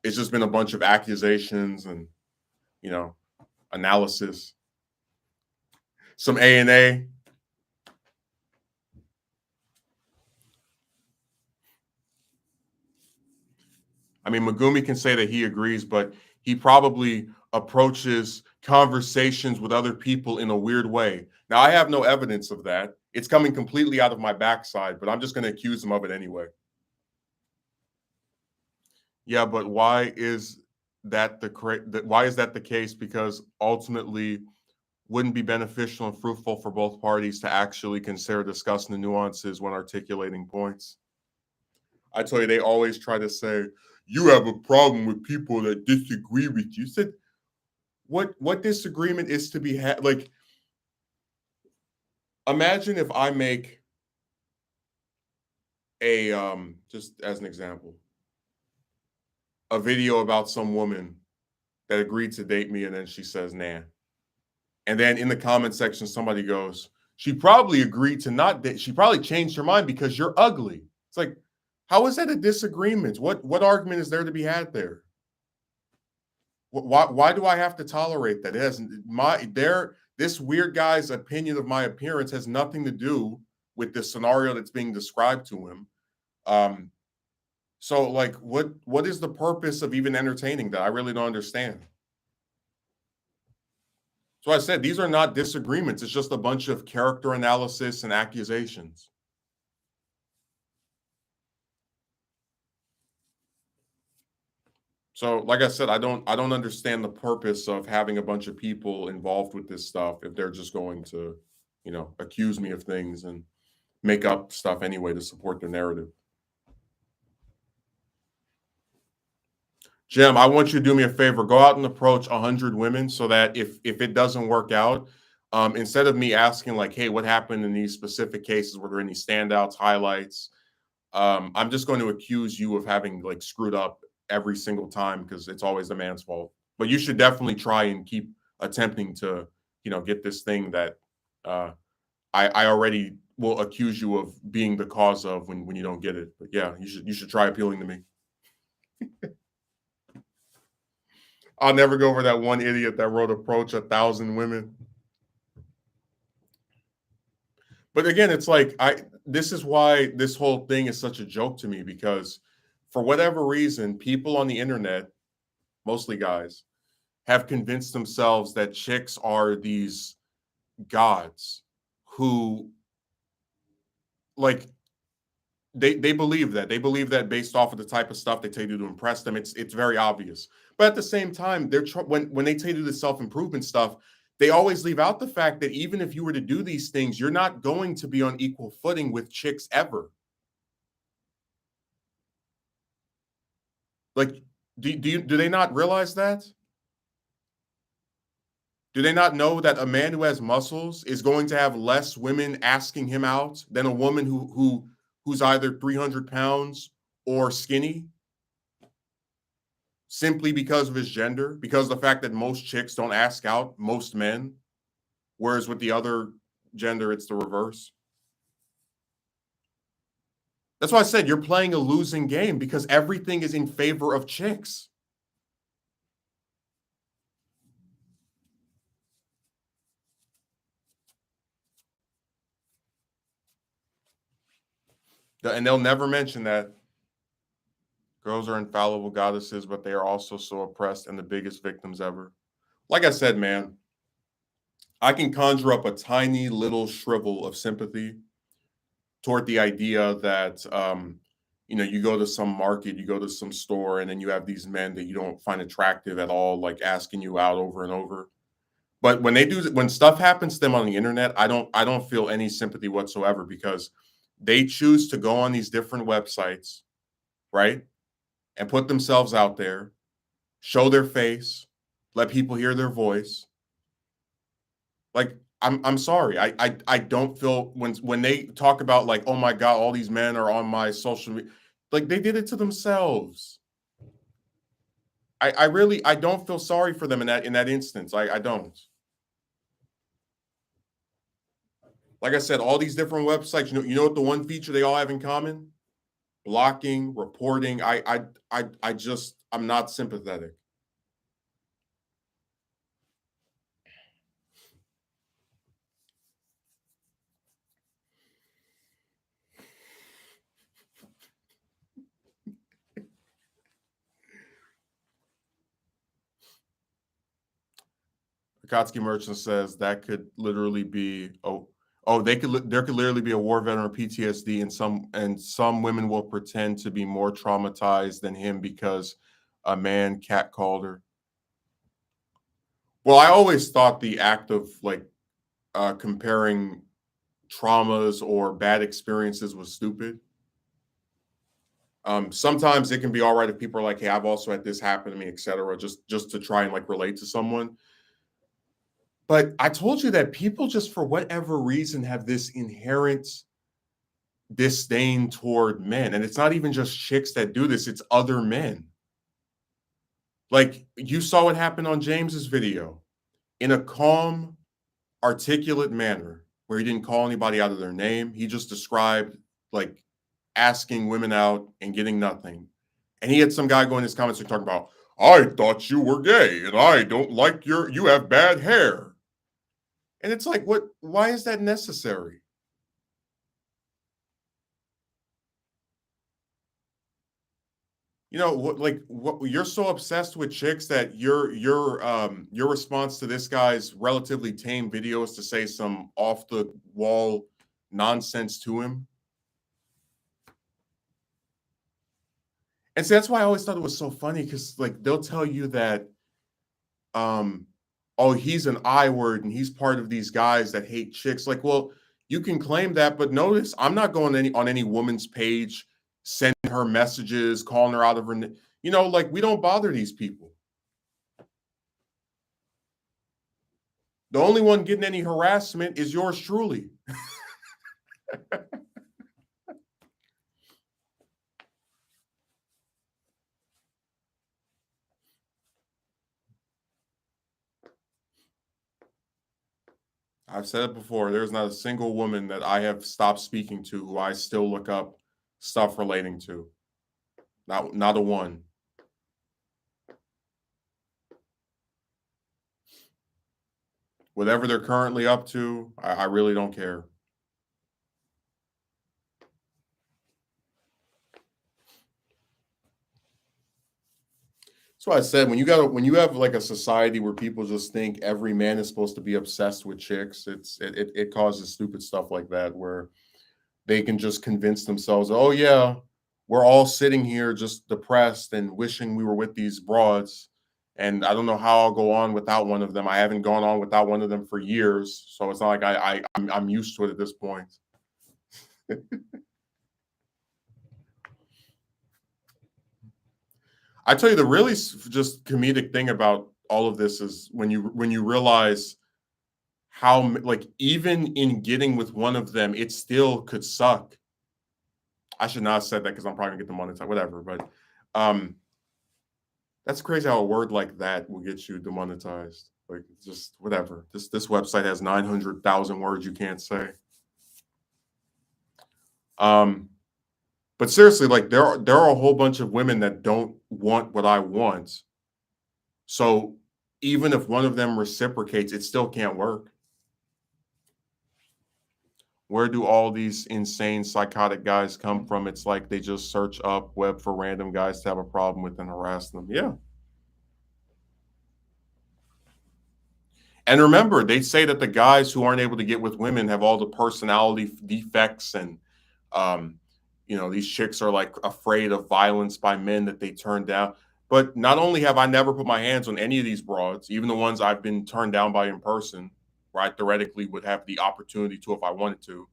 It's just been a bunch of accusations and analysis, some A&A. I mean, Megumi can say that he agrees, but he probably approaches conversations with other people in a weird way. Now, I have no evidence of that. It's coming completely out of my backside, but I'm just going to accuse him of it anyway. Yeah, but why is that why is that the case? Because ultimately wouldn't be beneficial and fruitful for both parties to actually consider discussing the nuances when articulating points. I tell you, they always try to say, you have a problem with people that disagree with you. Said what disagreement is to be had? Like, imagine if I make a just as an example, a video about some woman that agreed to date me and then she says nah. And then in the comment section, somebody goes, she probably agreed to not date. She probably changed her mind because you're ugly. It's like, how is that a disagreement? What argument is there to be had there? Why do I have to tolerate that? It has this weird guy's opinion of my appearance has nothing to do with the scenario that's being described to him. So like what is the purpose of even entertaining that? I really don't understand. So I said these are not disagreements. It's just a bunch of character analysis and accusations. So like I said, I don't understand the purpose of having a bunch of people involved with this stuff if they're just going to, accuse me of things and make up stuff anyway to support their narrative. Jim, I want you to do me a favor. Go out and approach 100 women so that if it doesn't work out, instead of me asking like, "Hey, what happened in these specific cases? Were there any standouts, highlights?" I'm just going to accuse you of having like screwed up every single time because it's always the man's fault. But you should definitely try and keep attempting to, get this thing that uh, I already will accuse you of being the cause of when you don't get it. But yeah, you should try appealing to me. I'll never go over that one idiot that wrote approach 1,000 women. But again, it's like this is why this whole thing is such a joke to me because for whatever reason, people on the internet, mostly guys, have convinced themselves that chicks are these gods who like they believe that. They believe that based off of the type of stuff they tell you to impress them. It's very obvious. But at the same time, when they tell you the self-improvement stuff, they always leave out the fact that even if you were to do these things, you're not going to be on equal footing with chicks ever. Like, do they not realize that? Do they not know that a man who has muscles is going to have less women asking him out than a woman who's either 300 pounds or skinny simply because of his gender, because of the fact that most chicks don't ask out most men, whereas with the other gender, it's the reverse. That's why I said you're playing a losing game because everything is in favor of chicks. And they'll never mention that girls are infallible goddesses, but they are also so oppressed and the biggest victims ever. Like I said, man, I can conjure up a tiny little shrivel of sympathy toward the idea that you go to some market, you go to some store, and then you have these men that you don't find attractive at all, like asking you out over and over. But when stuff happens to them on the internet, I don't feel any sympathy whatsoever because they choose to go on these different websites, right? And put themselves out there, show their face, let people hear their voice. Like I'm sorry. I don't feel when they talk about like, oh my God, all these men are on my social media, like they did it to themselves. I don't feel sorry for them in that instance. I don't. Like I said, all these different websites, you know what the one feature they all have in common? Blocking, reporting. I'm not sympathetic. Akatsuki Merchant says that could literally be Oh, there could literally be a war veteran or PTSD, and some women will pretend to be more traumatized than him because a man catcalled her. Well, I always thought the act of like comparing traumas or bad experiences was stupid. Sometimes it can be all right if people are like, "Hey, I've also had this happen to me," etc., just to try and like relate to someone. But I told you that people just for whatever reason have this inherent disdain toward men, and it's not even just chicks that do this; it's other men. Like you saw what happened on James's video in a calm, articulate manner where he didn't call anybody out of their name. He just described like asking women out and getting nothing. And he had some guy going in his comments and talking about, I thought you were gay and I don't like you have bad hair. And it's like, why is that necessary? You know, what you're so obsessed with chicks that your response to this guy's relatively tame video is to say some off the wall nonsense to him. And so that's why I always thought it was so funny because like they'll tell you that um oh he's an I word and he's part of these guys that hate chicks. Like, well, you can claim that, but notice I'm not going on any woman's page, sending her messages, calling her out of her, like we don't bother these people. The only one getting any harassment is yours truly. I've said it before. There's not a single woman that I have stopped speaking to who I still look up stuff relating to. Not a one. Whatever they're currently up to, I really don't care. So I said when you have like a society where people just think every man is supposed to be obsessed with chicks, it causes stupid stuff like that where they can just convince themselves, oh yeah, we're all sitting here just depressed and wishing we were with these broads. And I don't know how I'll go on without one of them. I haven't gone on without one of them for years, so it's not like I'm used to it at this point. I tell you, the really just comedic thing about all of this is when you realize how like even in getting with one of them, it still could suck. I should not have said that because I'm probably gonna get the monetized, whatever. But um, that's crazy how a word like that will get you demonetized. Like just whatever. This website has 900,000 words you can't say. Um, but seriously, like there are a whole bunch of women that don't want what I want. So even if one of them reciprocates, it still can't work. Where do all these insane psychotic guys come from? It's like they just search up web for random guys to have a problem with and harass them. Yeah. And remember, they say that the guys who aren't able to get with women have all the personality defects and um, these chicks are like afraid of violence by men that they turn down. But not only have I never put my hands on any of these broads, even the ones I've been turned down by in person, where I theoretically would have the opportunity to if I wanted to.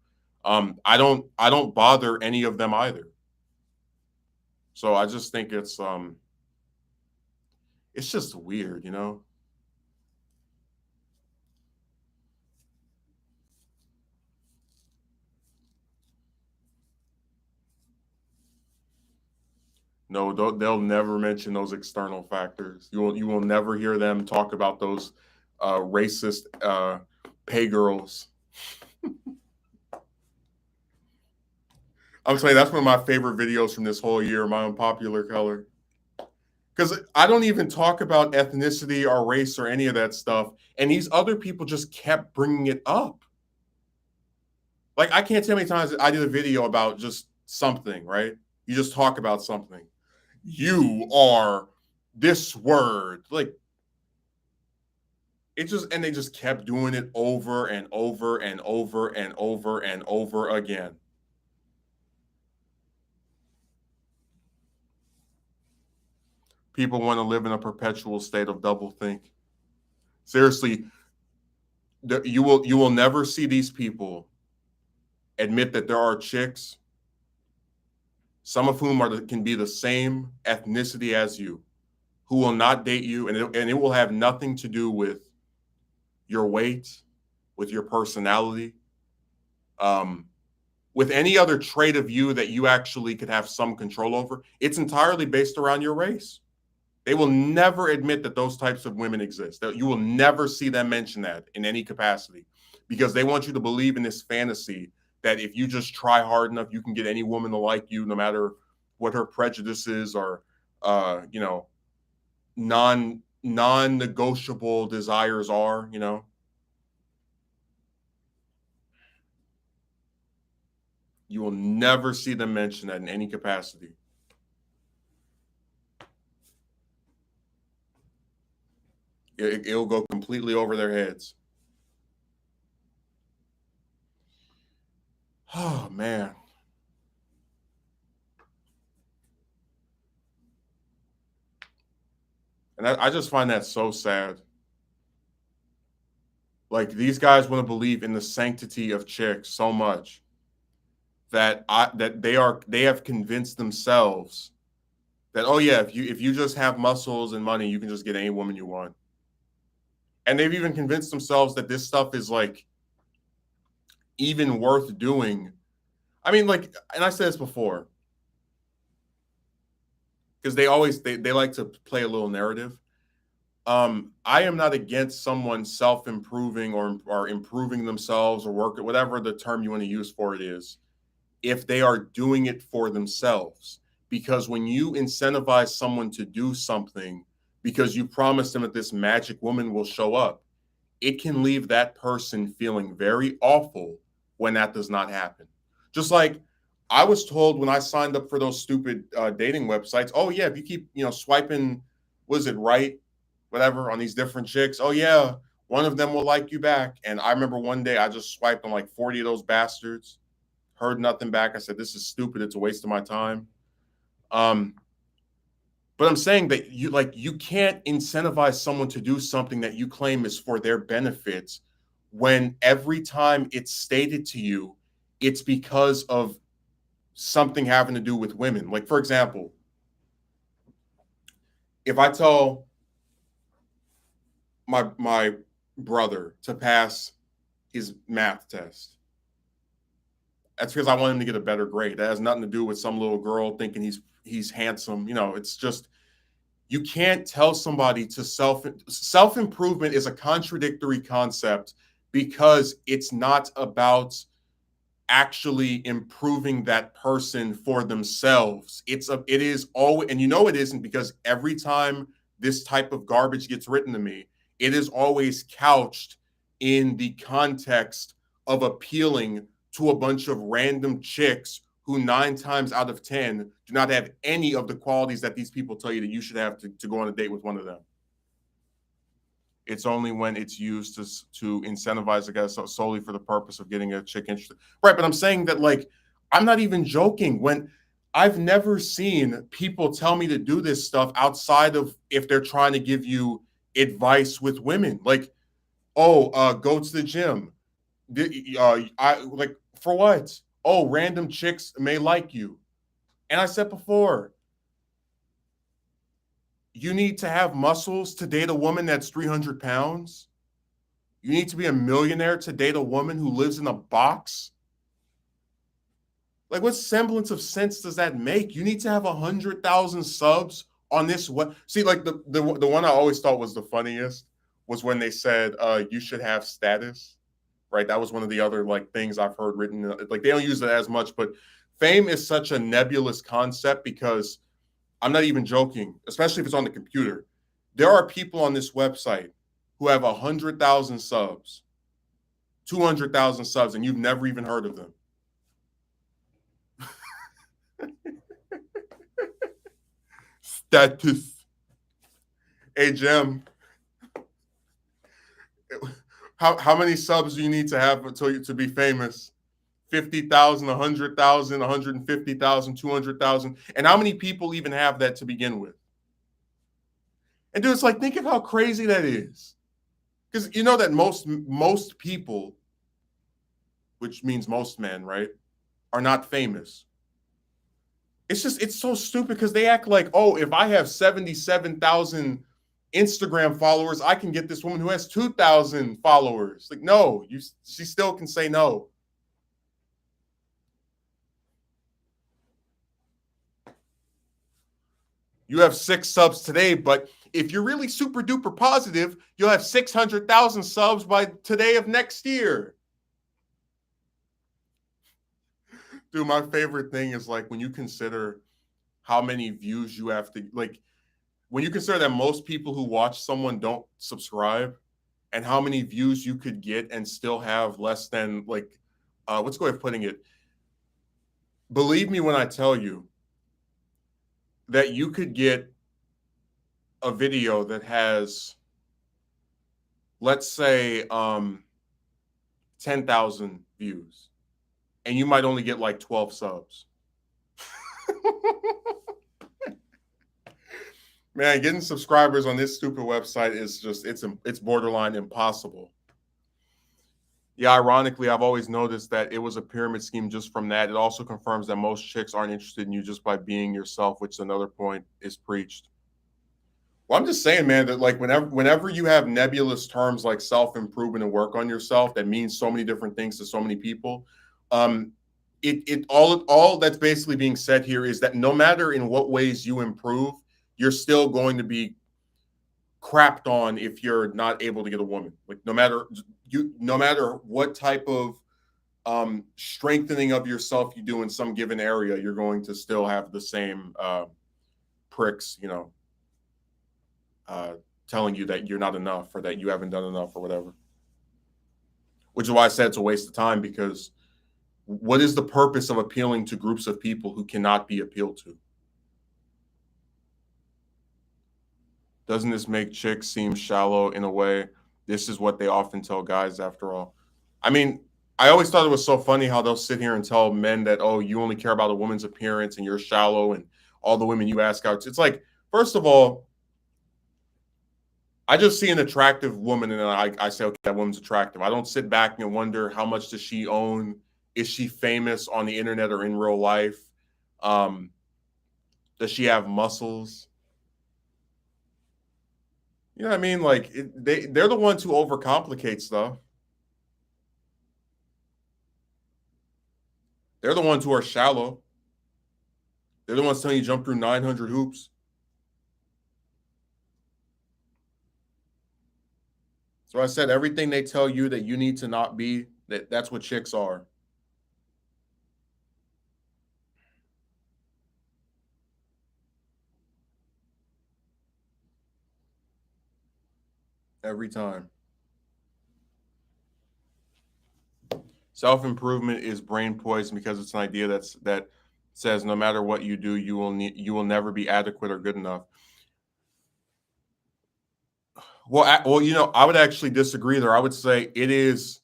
I don't bother any of them either. So I just think it's just weird, you know. No, they'll never mention those external factors. You will never hear them talk about those racist pay girls. I'm telling you, that's one of my favorite videos from this whole year, my unpopular color. Because I don't even talk about ethnicity or race or any of that stuff. And these other people just kept bringing it up. Like, I can't tell how many times I did a video about just something, right? You just talk about something. You are this word. Like, And they just kept doing it over and over and over and over and over again. People want to live in a perpetual state of doublethink. Seriously, you will never see these people admit that there are chicks, some of whom can be the same ethnicity as you, who will not date you, and it will have nothing to do with your weight, with your personality, um, with any other trait of you that you actually could have some control over. It's entirely based around your race. They will never admit that those types of women exist. You will never see them mention that in any capacity because they want you to believe in this fantasy that if you just try hard enough, you can get any woman to like you, no matter what her prejudices or, non-negotiable desires are. You will never see them mention that in any capacity. It'll go completely over their heads. Oh, man. And I just find that so sad. Like, these guys want to believe in the sanctity of chicks so much that they have convinced themselves that, oh yeah, if you just have muscles and money, you can just get any woman you want. And they've even convinced themselves that this stuff is like even worth doing. I mean, like, and I said this before, because they like to play a little narrative. I am not against someone self-improving or improving themselves or work, whatever the term you want to use for it is, if they are doing it for themselves. Because when you incentivize someone to do something because you promise them that this magic woman will show up, it can leave that person feeling very awful when that does not happen. Just like I was told when I signed up for those stupid dating websites, oh yeah, if you keep swiping, was it right, whatever, on these different chicks, oh yeah, one of them will like you back. And I remember one day I just swiped on like 40 of those bastards, heard nothing back. I said, this is stupid. It's a waste of my time. Um, but I'm saying that you can't incentivize someone to do something that you claim is for their benefit when every time it's stated to you, it's because of something having to do with women. Like, for example, if I tell my brother to pass his math test, that's because I want him to get a better grade. That has nothing to do with some little girl thinking he's handsome. It's just, you can't tell somebody to self-improvement is a contradictory concept because it's not about actually improving that person for themselves. It is always, and it isn't, because every time this type of garbage gets written to me, it is always couched in the context of appealing to a bunch of random chicks who 9 times out of 10 do not have any of the qualities that these people tell you that you should have to go on a date with one of them. It's only when it's used to incentivize, I guess, solely for the purpose of getting a chick interested. Right, but I'm saying that, like, I'm not even joking. When I've never seen people tell me to do this stuff outside of if they're trying to give you advice with women. Like, oh, go to the gym. I like, for what? Oh, random chicks may like you. And I said before, you need to have muscles to date a woman that's 300 pounds. You need to be a millionaire to date a woman who lives in a box. Like, what semblance of sense does that make? You need to have 100,000 subs on this. What? See, like the one I always thought was the funniest was when they said you should have status. Right, that was one of the other like things I've heard written. Like, they don't use it as much, but fame is such a nebulous concept because I'm not even joking, especially if it's on the computer. There are people on this website who have 100,000 subs, 200,000 subs, and you've never even heard of them. Status. Hey, Jim, How many subs do you need to have until you to be famous? 50,000, 100,000, 150,000, 200,000. And how many people even have that to begin with? And dude, it's like, think of how crazy that is. Because you know that most people, which means most men, right, are not famous. It's so stupid because they act like, oh, if I have 77,000 Instagram followers, I can get this woman who has 2,000 followers. Like, no, she still can say no. You have 6 subs today, but if you're really super duper positive, you'll have 600,000 subs by today of next year. Dude, my favorite thing is like when you consider how many views you have to, like, when you consider that most people who watch someone don't subscribe, and how many views you could get and still have less than, like, what's the way of putting it? Believe me when I tell you that you could get a video that has, let's say, 10,000 views, and you might only get like 12 subs. Man, getting subscribers on this stupid website is just, it's borderline impossible. Yeah, ironically, I've always noticed that it was a pyramid scheme just from that. It also confirms that most chicks aren't interested in you just by being yourself, which is another point is preached. Well, I'm just saying, man, that like whenever you have nebulous terms like self-improvement and work on yourself, that means so many different things to so many people. All that's basically being said here is that no matter in what ways you improve, you're still going to be crapped on if you're not able to get a woman. Like no matter what type of strengthening of yourself you do in some given area, you're going to still have the same pricks, telling you that you're not enough or that you haven't done enough or whatever. Which is why I said it's a waste of time, because what is the purpose of appealing to groups of people who cannot be appealed to? Doesn't this make chicks seem shallow in a way? This is what they often tell guys after all. I mean, I always thought it was so funny how they'll sit here and tell men that, oh, you only care about a woman's appearance and you're shallow and all the women you ask out. It's like, first of all, I just see an attractive woman and I say, okay, that woman's attractive. I don't sit back and wonder how much does she own? Is she famous on the internet or in real life? Does she have muscles? You know what I mean? Like they're the ones who overcomplicate stuff. They're the ones who are shallow. They're the ones telling you jump through 900 hoops. So I said everything they tell you that you need to not be, that's what chicks are. Every time. Self-improvement is brain poison because it's an idea that says no matter what you do, you will never be adequate or good enough. Well, I would actually disagree there. I would say it is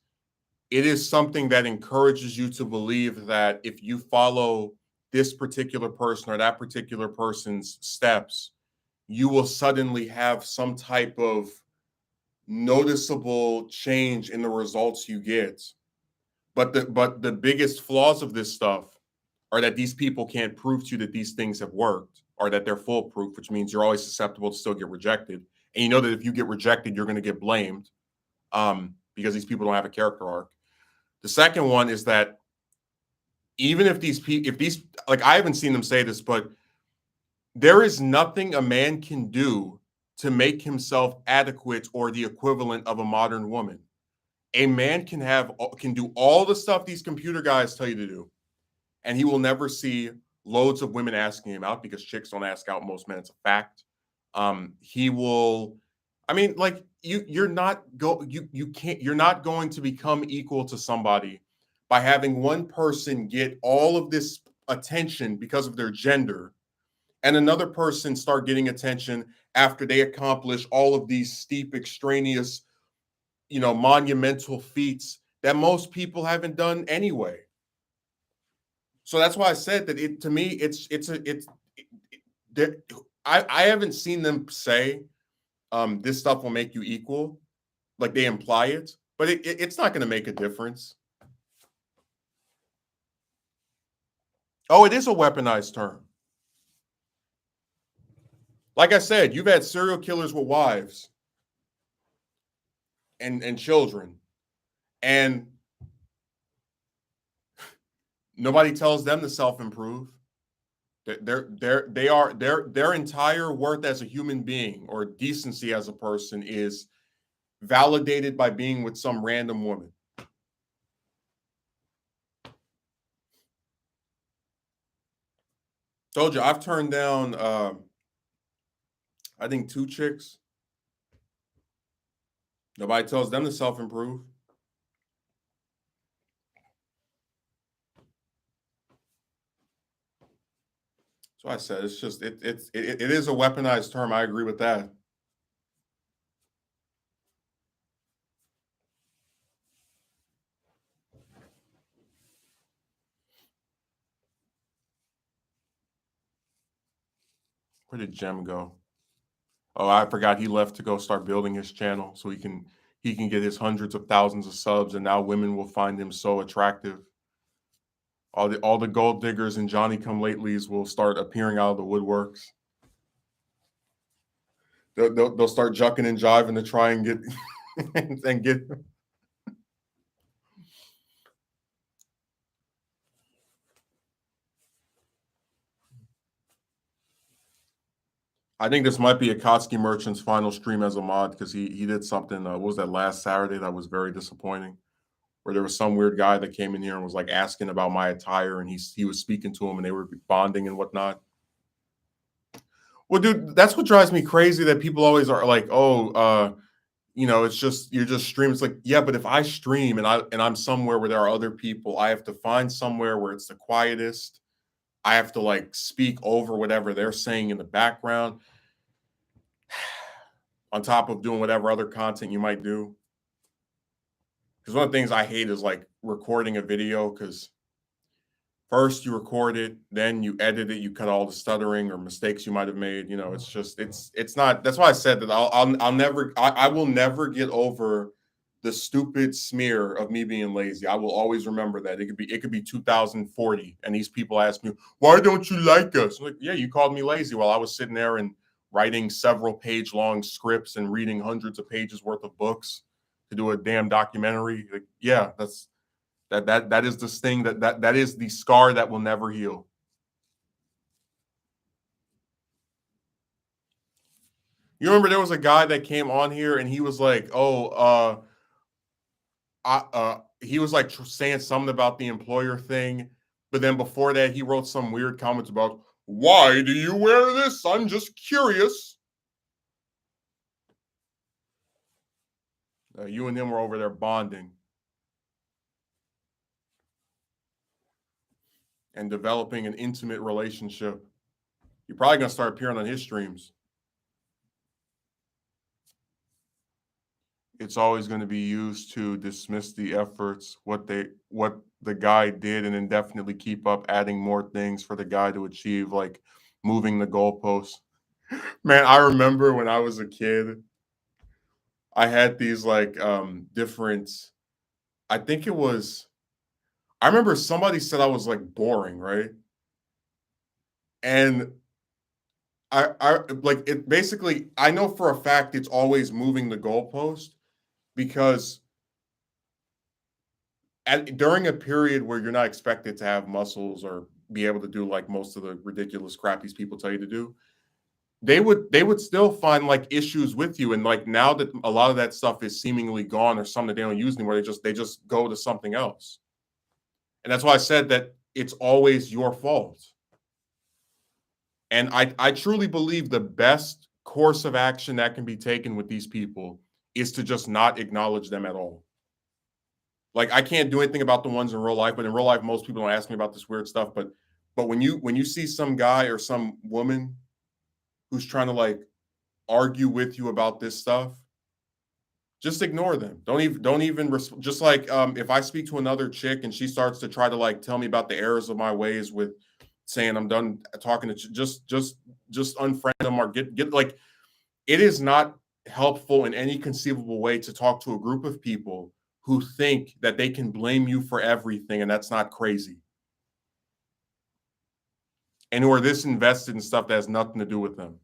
something that encourages you to believe that if you follow this particular person or that particular person's steps, you will suddenly have some type of noticeable change in the results you get. But the biggest flaws of this stuff are that these people can't prove to you that these things have worked or that they're foolproof, which means you're always susceptible to still get rejected. And you know that if you get rejected, you're going to get blamed because these people don't have a character arc. The second one is that even if these like I haven't seen them say this, but there is nothing a man can do to make himself adequate or the equivalent of a modern woman. A man can do all the stuff these computer guys tell you to do, and he will never see loads of women asking him out because chicks don't ask out most men. It's a fact. He will. I mean, like you're not going to become equal to somebody by having one person get all of this attention because of their gender, and another person start getting attention after they accomplish all of these steep extraneous monumental feats that most people haven't done anyway. So that's why I said that to me, I haven't seen them say this stuff will make you equal. Like they imply it, but it's not going to make a difference. Oh, it is a weaponized term. Like I said, you've had serial killers with wives and children, and nobody tells them to self-improve. Their entire worth as a human being or decency as a person is validated by being with some random woman. Told you, I've turned down, I think 2 chicks. Nobody tells them to self-improve. So I said, it's just it is a weaponized term. I agree with that. Where did Jem go? Oh, I forgot he left to go start building his channel so he can get his hundreds of thousands of subs, and now women will find him so attractive. All the gold diggers and Johnny come latelys will start appearing out of the woodworks. They'll start jucking and jiving to try and get and get. I think this might be Akatsuki Merchant's final stream as a mod because he did something. What was that last Saturday that was very disappointing? Where there was some weird guy that came in here and was like asking about my attire, and he was speaking to him, and they were bonding and whatnot. Well, dude, that's what drives me crazy. That people always are like, "Oh, it's just you're just streaming." It's like, yeah, but if I stream and I'm somewhere where there are other people, I have to find somewhere where it's the quietest. I have to like speak over whatever they're saying in the background, on top of doing whatever other content you might do. Because one of the things I hate is like recording a video because first you record it, then you edit it, you cut all the stuttering or mistakes you might have made. It's just it's not. That's why I said that I will never get over the stupid smear of me being lazy. I will always remember that. It could be 2040, and these people ask me, "Why don't you like us?" I'm like, yeah, you called me lazy while I was sitting there and writing several page long scripts and reading hundreds of pages worth of books to do a damn documentary. Like, yeah, that is this thing that is the scar that will never heal. You remember there was a guy that came on here and he was like, "Oh, he was like saying something about the employer thing, but then before that he wrote some weird comments about why do you wear this? I'm just curious." You and him were over there bonding and developing an intimate relationship. You're probably gonna start appearing on his streams. It's always going to be used to dismiss the efforts, what the guy did, and indefinitely keep up adding more things for the guy to achieve, like moving the goalposts. Man, I remember when I was a kid, I had these like different. I think it was. I remember somebody said I was like boring, right? And I like it. Basically, I know for a fact it's always moving the goalpost because during a period where you're not expected to have muscles or be able to do like most of the ridiculous crap these people tell you to do, they would still find like issues with you. And like now that a lot of that stuff is seemingly gone or something that they don't use anymore, they just go to something else. And that's why I said that it's always your fault. And I truly believe the best course of action that can be taken with these people is to just not acknowledge them at all. Like I can't do anything about the ones in real life, but in real life, most people don't ask me about this weird stuff. But when you see some guy or some woman who's trying to like argue with you about this stuff, just ignore them. Don't even just like if I speak to another chick and she starts to try to like tell me about the errors of my ways with saying I'm done talking to just unfriend them or get like it is not helpful in any conceivable way to talk to a group of people who think that they can blame you for everything and that's not crazy. And who are this invested in stuff that has nothing to do with them.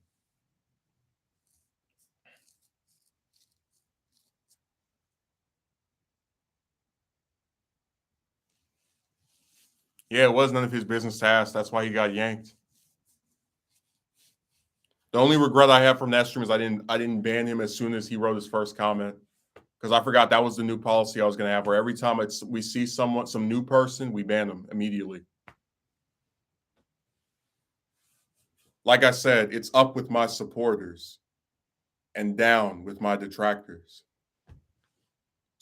Yeah, it was none of his business to ask. That's why he got yanked. The only regret I have from that stream is I didn't ban him as soon as he wrote his first comment because I forgot that was the new policy I was going to have. Where every time we see some new person, we ban them immediately. Like I said, it's up with my supporters and down with my detractors.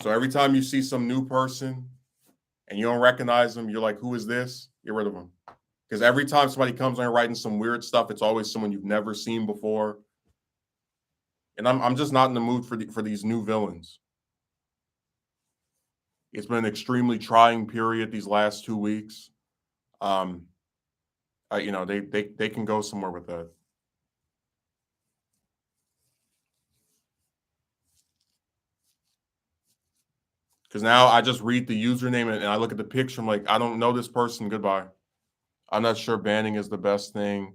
So every time you see some new person and you don't recognize them, you're like, "Who is this?" Get rid of them. Because every time somebody comes on writing some weird stuff, it's always someone you've never seen before. And I'm just not in the mood for these new villains. It's been an extremely trying period these last 2 weeks. They can go somewhere with that. Because now I just read the username and I look at the picture. I'm like, I don't know this person. Goodbye. I'm not sure banning is the best thing.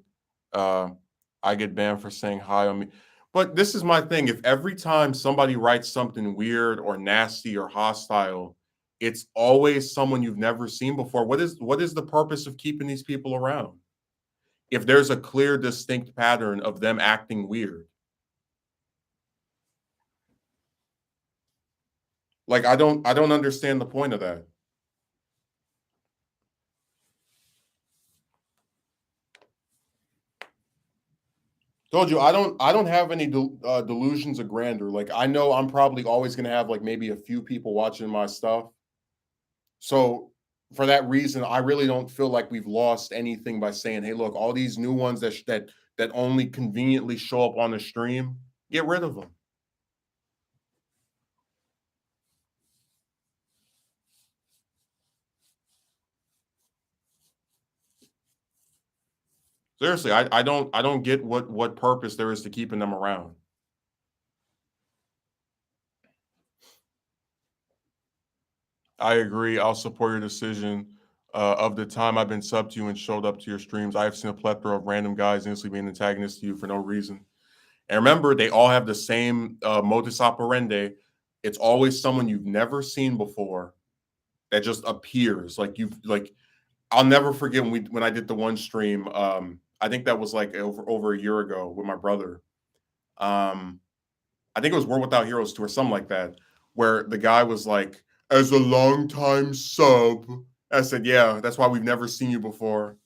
I get banned for saying hi on me. But this is my thing. If every time somebody writes something weird or nasty or hostile, it's always someone you've never seen before, what is the purpose of keeping these people around? If there's a clear, distinct pattern of them acting weird. Like I don't understand the point of that. Told you I don't have any delusions of grandeur. Like I know I'm probably always going to have like maybe a few people watching my stuff. So for that reason, I really don't feel like we've lost anything by saying, "Hey, look, all these new ones that only conveniently show up on the stream, get rid of them." Seriously, I don't get what purpose there is to keeping them around. I agree. I'll support your decision. Of the time I've been sub to you and showed up to your streams, I have seen a plethora of random guys instantly being antagonists to you for no reason. And remember, they all have the same modus operandi. It's always someone you've never seen before that just appears. I'll never forget when I did the one stream. I think that was like over a year ago with my brother. I think it was World Without Heroes 2 or something like that, where the guy was like, as a longtime sub. I said, yeah, that's why we've never seen you before.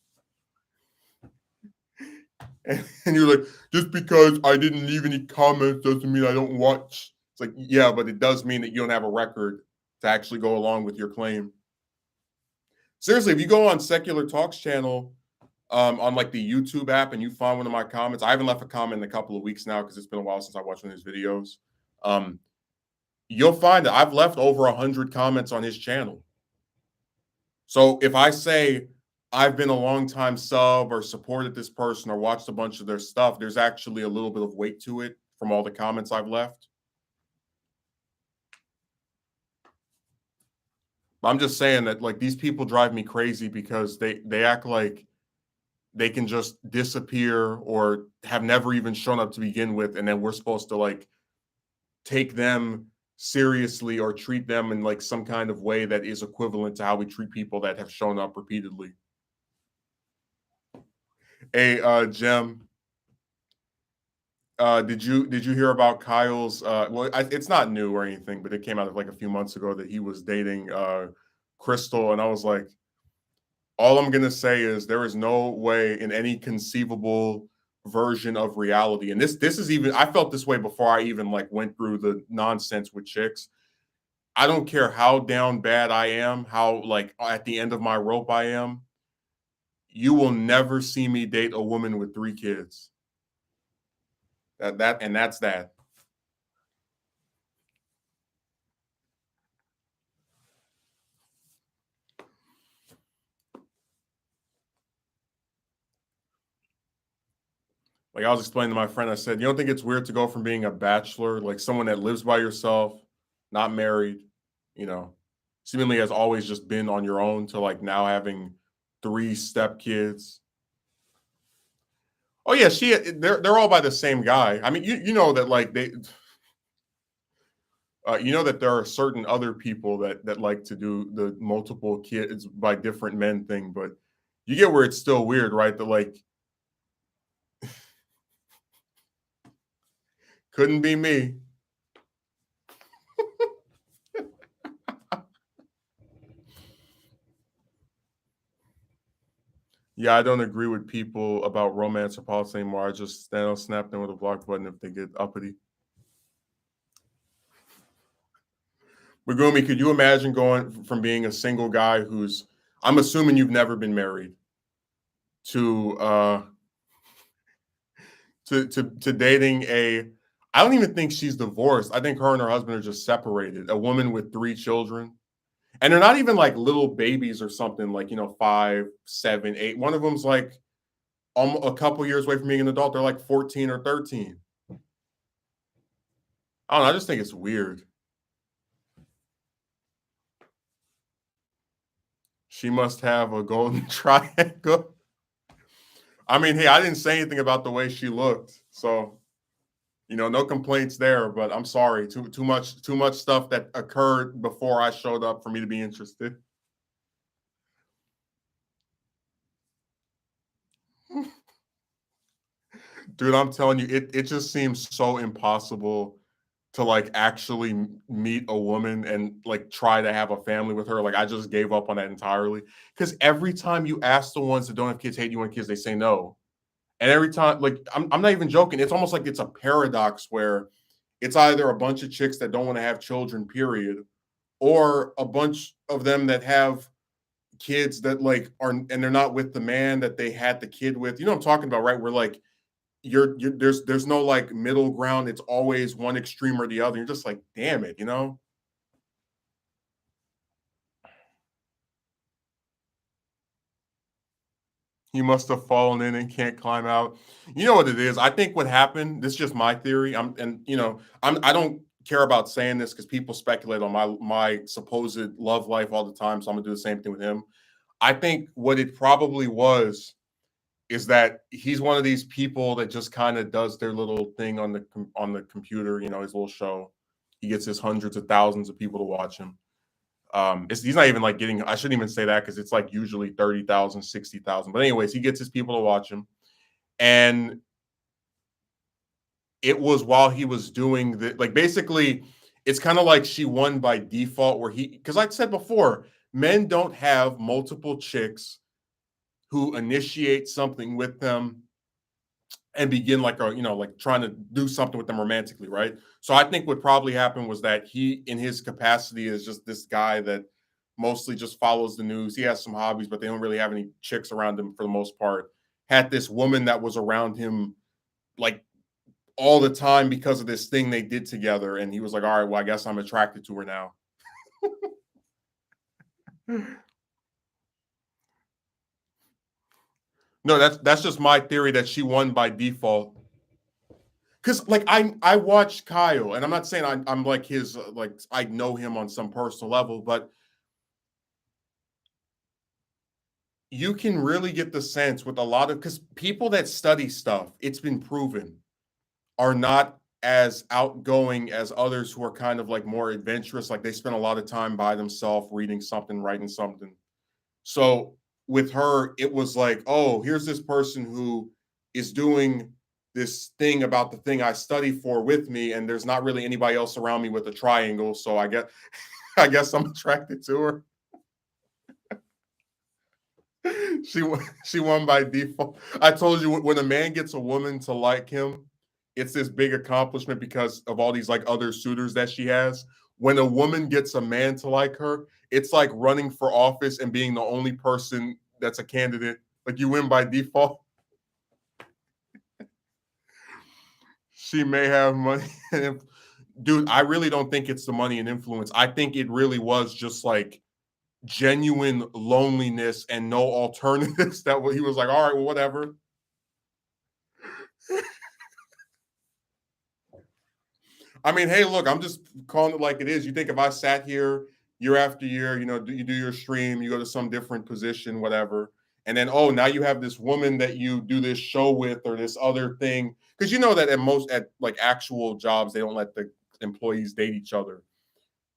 And you're like, just because I didn't leave any comments doesn't mean I don't watch. It's like, yeah, but it does mean that you don't have a record to actually go along with your claim. Seriously, if you go on Secular Talks channel on like the YouTube app and you find one of my comments, I haven't left a comment in a couple of weeks now because it's been a while since I watched one of his videos. You'll find that I've left over 100 comments on his channel. So if I say I've been a long time sub or supported this person or watched a bunch of their stuff, there's actually a little bit of weight to it from all the comments I've left. I'm just saying that like these people drive me crazy because they act like they can just disappear or have never even shown up to begin with, and then we're supposed to like take them seriously or treat them in like some kind of way that is equivalent to how we treat people that have shown up repeatedly. Hey, Jem, did you hear about Kyle's? It's not new or anything, but it came out like a few months ago that he was dating Crystal, and I was like, all I'm gonna say is there is no way in any conceivable version of reality, and this is even I felt this way before I even like went through the nonsense with chicks. I don't care how down bad I am, how like at the end of my rope I am. You will never see me date a woman with 3 kids. That's that. Like I was explaining to my friend, I said, you don't think it's weird to go from being a bachelor, like someone that lives by yourself, not married, you know, seemingly has always just been on your own to like now having three stepkids. Oh yeah, they're all by the same guy. I mean, you know that like you know that there are certain other people that like to do the multiple kids by different men thing, but you get where it's still weird, right? That like couldn't be me. Yeah, I don't agree with people about romance or politics anymore. I just stand on snap them with a block button if they get uppity. But Gumi, could you imagine going from being a single guy who's I'm assuming you've never been married to to dating a I don't even think she's divorced. I think her and her husband are just separated. A woman with three children. And they're not even like little babies or something like, 5, 7, 8. One of them's like a couple years away from being an adult. They're like 14 or 13. I don't know. I just think it's weird. She must have a golden triangle. I mean, hey, I didn't say anything about the way she looked. So, no complaints there, but I'm sorry. Too much stuff that occurred before I showed up for me to be interested. Dude, I'm telling you, it just seems so impossible to like actually meet a woman and like try to have a family with her. Like I just gave up on that entirely. Because every time you ask the ones that don't have kids, hey, do you want kids? They say no. And every time, like I'm not even joking. It's almost like it's a paradox where it's either a bunch of chicks that don't want to have children, period, or a bunch of them that have kids that like are and they're not with the man that they had the kid with. You know what I'm talking about, right? Where like you're there's no like middle ground. It's always one extreme or the other. You're just like, damn it. He must have fallen in and can't climb out. You know what it is? I think what happened, this is just my theory. I don't care about saying this because people speculate on my supposed love life all the time. So I'm gonna do the same thing with him. I think what it probably was is that he's one of these people that just kind of does their little thing on the computer, his little show. He gets his hundreds of thousands of people to watch him. He's not even like getting, I shouldn't even say that because it's like usually 30,000, 60,000. But anyways, he gets his people to watch him. And it was while he was doing the, like basically, it's kind of like she won by default where because like I said before, men don't have multiple chicks who initiate something with them and begin like like trying to do something with them romantically, right? So I think what probably happened was that he in his capacity is just this guy that mostly just follows the news. He has some hobbies, but they don't really have any chicks around him for the most part. Had this woman that was around him like all the time because of this thing they did together, and he was like, all right, well, I guess I'm attracted to her now. No, that's just my theory that she won by default. Because like I watch Kyle, and I'm not saying I'm like his like I know him on some personal level, but you can really get the sense with a lot of because people that study stuff, it's been proven, are not as outgoing as others who are kind of like more adventurous. Like they spend a lot of time by themselves reading something, writing something. So with her, it was like, oh, here's this person who is doing this thing about the thing I study for with me, and there's not really anybody else around me with a triangle. So I guess I'm attracted to her. She won by default. I told you when a man gets a woman to like him, it's this big accomplishment because of all these like other suitors that she has. When a woman gets a man to like her, it's like running for office and being the only person that's a candidate. Like you win by default. She may have money. Dude, I really don't think it's the money and influence. I think it really was just like genuine loneliness and no alternatives that he was like, all right, well, whatever. I mean, hey, look, I'm just calling it like it is. You think if I sat here year after year, you do your stream, you go to some different position, whatever, and then oh, now you have this woman that you do this show with or this other thing, because you know that at like actual jobs they don't let the employees date each other.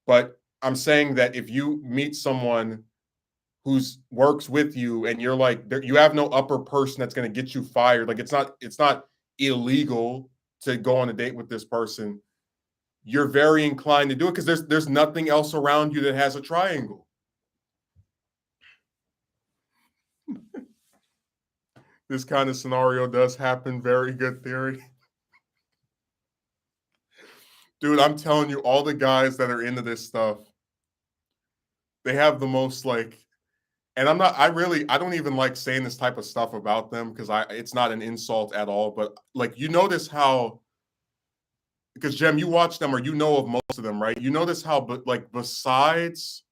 But I'm saying that if you meet someone who's works with you and you're like you have no upper person that's going to get you fired, like it's not illegal to go on a date with this person, you're very inclined to do it because there's nothing else around you that has a triangle. This kind of scenario does happen. Very good theory. Dude, I'm telling you, all the guys that are into this stuff, they have the most like, and I don't even like saying this type of stuff about them because it's not an insult at all, but like, you notice how, because Jem, you watch them or you know of most of them, right? You notice how, but like, besides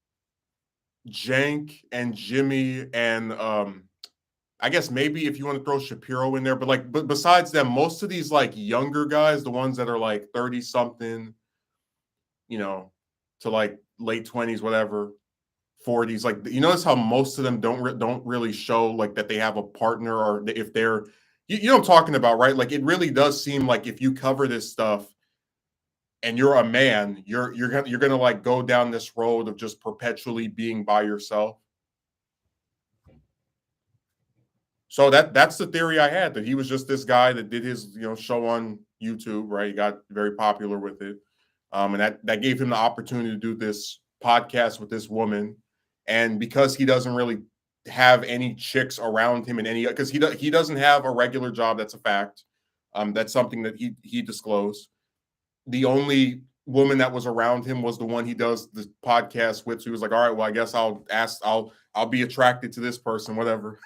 Jank and Jimmy and I guess maybe if you want to throw Shapiro in there, but besides them, most of these like younger guys, the ones that are like 30 something, you know, to like late 20s, whatever, 40s, like you notice how most of them don't really show like that they have a partner, or if they're you know what I'm talking about, right? Like it really does seem like if you cover this stuff and you're a man, you're gonna like go down this road of just perpetually being by yourself. So that's the theory I had, that he was just this guy that did his show on YouTube, right? He got very popular with it, and that gave him the opportunity to do this podcast with this woman. And because he doesn't really have any chicks around him in any, because he doesn't have a regular job, that's a fact. That's something that he disclosed. The only woman that was around him was the one he does the podcast with. So he was like, all right, well, I guess I'll be attracted to this person, whatever.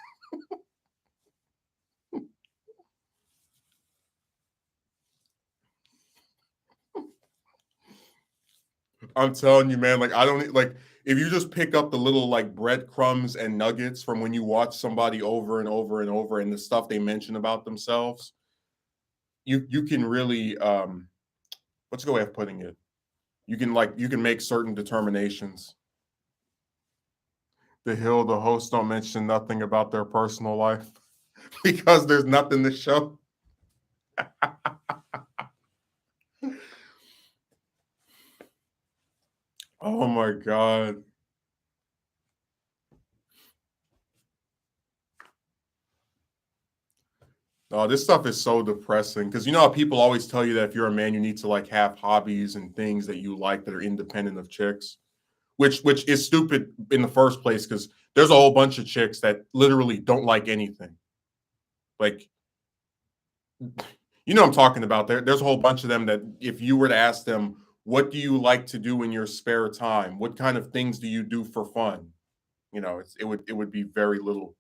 I'm telling you, man, like I don't like, if you just pick up the little like breadcrumbs and nuggets from when you watch somebody over and over and over and the stuff they mention about themselves, you can really what's a good way of putting it? You can make certain determinations. The hosts don't mention nothing about their personal life because there's nothing to show. Oh my god. Oh, this stuff is so depressing because you know how people always tell you that if you're a man, you need to like have hobbies and things that you like that are independent of chicks, which is stupid in the first place because there's a whole bunch of chicks that literally don't like anything. Like, you know what I'm talking about. There's a whole bunch of them that if you were to ask them, what do you like to do in your spare time? What kind of things do you do for fun? It would be very little.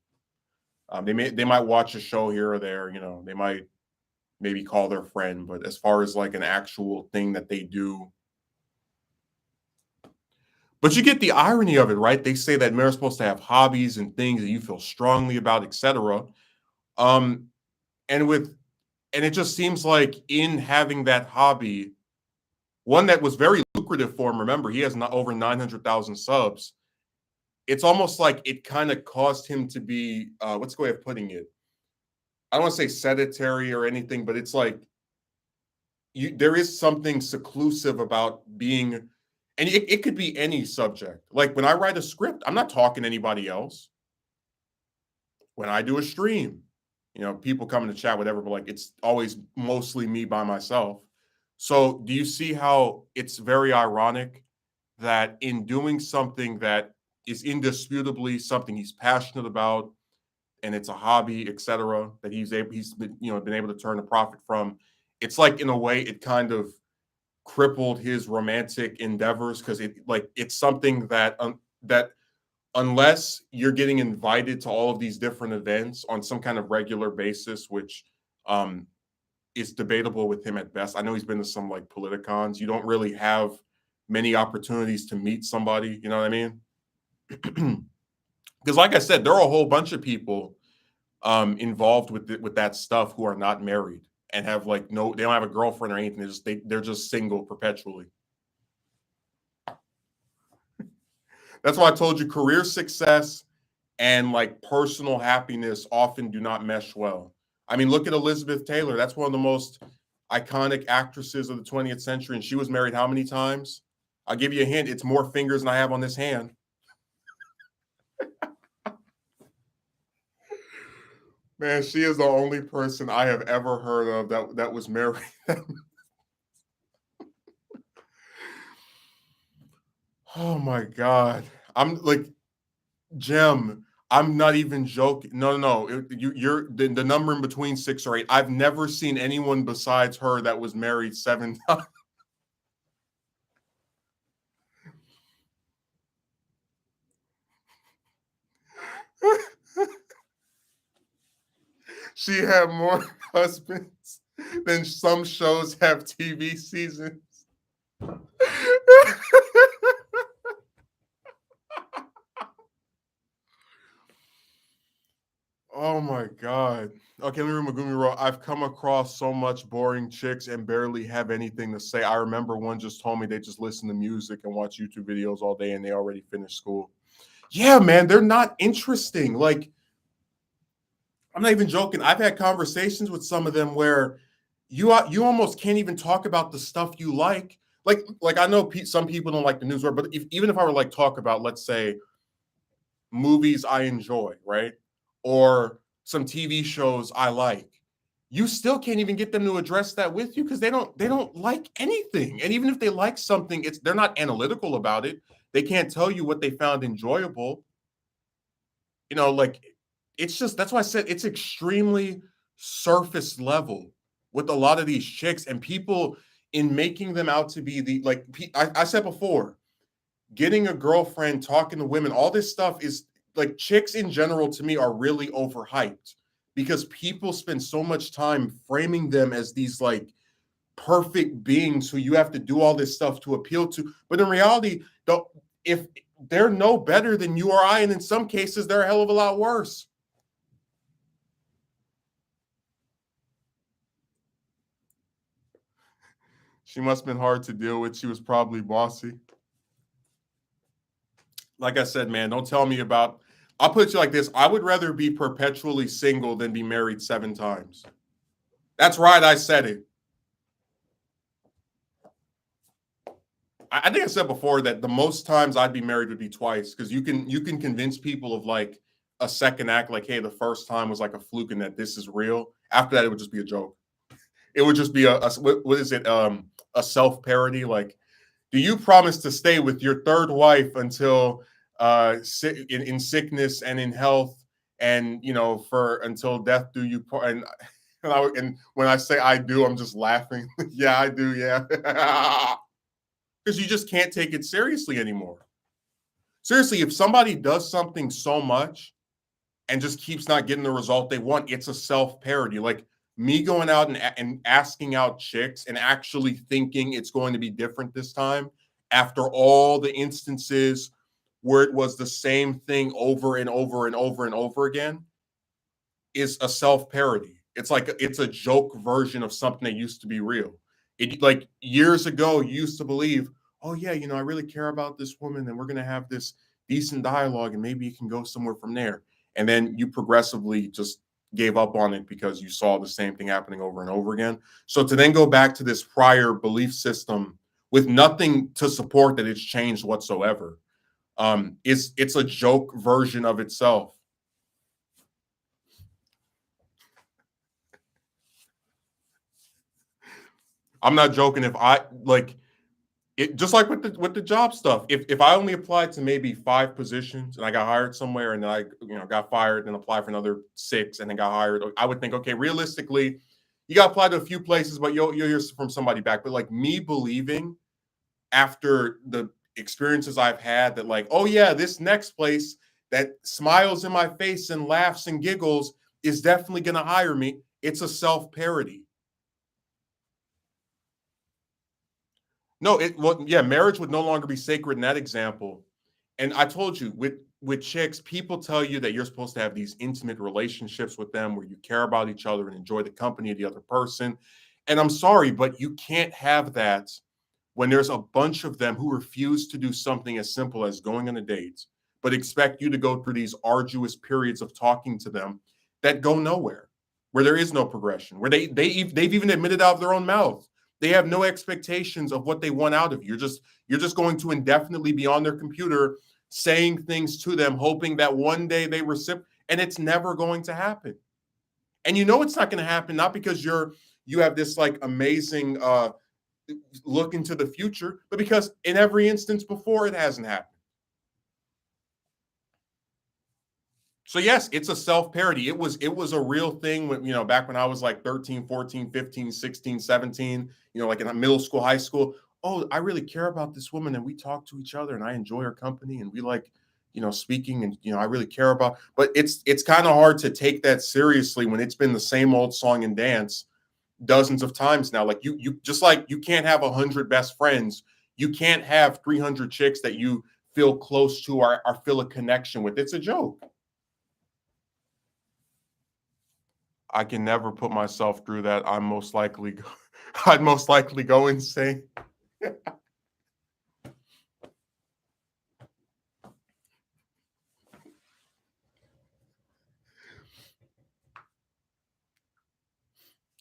They might watch a show here or there. They might maybe call their friend, but as far as like an actual thing that they do, but you get the irony of it, right? They say that men are supposed to have hobbies and things that you feel strongly about, etc. Um, and with and it just seems like in having that hobby, one that was very lucrative for him. Remember, he has not over 900,000 subs. It's almost like it kind of caused him to be what's the way of putting it? I don't want to say sedentary or anything, but it's like there is something seclusive about being, and it could be any subject. Like when I write a script, I'm not talking to anybody else. When I do a stream, people come in the chat, whatever, but like it's always mostly me by myself. So do you see how it's very ironic that in doing something that is indisputably something he's passionate about and it's a hobby, etc., that he's been able to turn a profit from, it's like in a way it kind of crippled his romantic endeavors because it's something that unless you're getting invited to all of these different events on some kind of regular basis, which um, is debatable with him at best. I know he's been to some like politicons. You don't really have many opportunities to meet somebody. You know what I mean? Because, like I said, there are a whole bunch of people involved with that stuff who are not married. and have like no, they don't have a girlfriend or anything. They're just single perpetually. That's why I told you career success and like personal happiness often do not mesh well. I mean, look at Elizabeth Taylor. That's one of the most iconic actresses of the 20th century, and she was married how many times? I'll give you a hint. It's more fingers than I have on this hand. Man, she is the only person I have ever heard of that was married. Oh my God. I'm like, Jim, I'm not even joking. No, no, no. You're the number in between 6 or 8. I've never seen anyone besides her that was married 7 times. She had more husbands than some shows have TV seasons. Oh my God. Okay, let me remove Megumi Row. I've come across so much boring chicks and barely have anything to say. I remember one just told me they just listen to music and watch YouTube videos all day and they already finished school. Yeah, man, they're not interesting. Like, I'm not even joking. I've had conversations with some of them where you almost can't even talk about the stuff you like. Like I know some people don't like the news, but even if I were like talk about, let's say, movies I enjoy, right? Or some TV shows I like. You still can't even get them to address that with you because they don't like anything. And even if they like something, they're not analytical about it. They can't tell you what they found enjoyable. Like it's just that's why I said it's extremely surface level with a lot of these chicks and people in making them out to be the like I said before, getting a girlfriend, talking to women, all this stuff is like chicks in general to me are really overhyped because people spend so much time framing them as these like perfect beings who you have to do all this stuff to appeal to. But in reality, if they're no better than you or I, and in some cases, they're a hell of a lot worse. She must have been hard to deal with. She was probably bossy. Like I said, man, don't tell me about. I'll put it like this: I would rather be perpetually single than be married 7 times. That's right, I said it. I think I said before that the most times I'd be married would be twice because you can convince people of like a second act, like, hey, the first time was like a fluke and that this is real. After that, it would just be a joke. It would just be what is it? A self parody. Like, do you promise to stay with your third wife until in sickness and in health, and for until death do you part? And when I say I do, I'm just laughing. Yeah, I do. Yeah, because you just can't take it seriously anymore. Seriously, if somebody does something so much and just keeps not getting the result they want, it's a self parody. Like me going out and asking out chicks and actually thinking it's going to be different this time after all the instances where it was the same thing over and over and over and over again is a self parody. It's like it's a joke version of something that used to be real. It like years ago you used to believe, oh yeah, I really care about this woman and we're gonna have this decent dialogue and maybe you can go somewhere from there. And then you progressively just gave up on it because you saw the same thing happening over and over again. So to then go back to this prior belief system with nothing to support that it's changed whatsoever, it's a joke version of itself. I'm not joking. If I like it, just like with the job stuff. If I only applied to maybe 5 positions and I got hired somewhere, and then I got fired and applied for another 6 and then got hired, I would think, okay, realistically, you got applied to a few places, but you'll hear from somebody back. But like me believing after the experiences I've had that like, oh yeah, this next place that smiles in my face and laughs and giggles is definitely going to hire me. It's a self parody. No, yeah, marriage would no longer be sacred in that example. And I told you, with with chicks, people tell you that you're supposed to have these intimate relationships with them where you care about each other and enjoy the company of the other person. And I'm sorry, but you can't have that when there's a bunch of them who refuse to do something as simple as going on a date, but expect you to go through these arduous periods of talking to them that go nowhere, where there is no progression, where they've even admitted out of their own mouth they have no expectations of what they want out of you. You're just going to indefinitely be on their computer saying things to them, hoping that one day they reciprocate, and it's never going to happen. And you know it's not going to happen, not because you have this like amazing look into the future, but because in every instance before it hasn't happened. So yes, it's a self-parody. It was a real thing when, back when I was like 13, 14, 15, 16, 17, like in middle school, high school. Oh, I really care about this woman and we talk to each other and I enjoy her company and we like, speaking and I really care about. But it's kind of hard to take that seriously when it's been the same old song and dance dozens of times now. Like you just like you can't have 100 best friends. You can't have 300 chicks that you feel close to or feel a connection with. It's a joke. I can never put myself through that. I'd most likely go insane.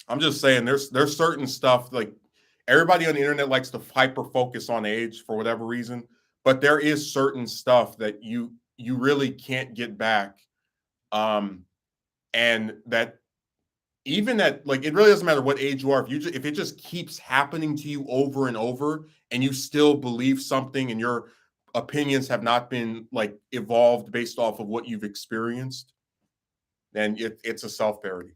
I'm just saying there's certain stuff like everybody on the internet likes to hyper focus on age for whatever reason, but there is certain stuff that you really can't get back. Um and that even at like it really doesn't matter what age you are if it just keeps happening to you over and over and you still believe something and your opinions have not been like evolved based off of what you've experienced, then it's a self-parody.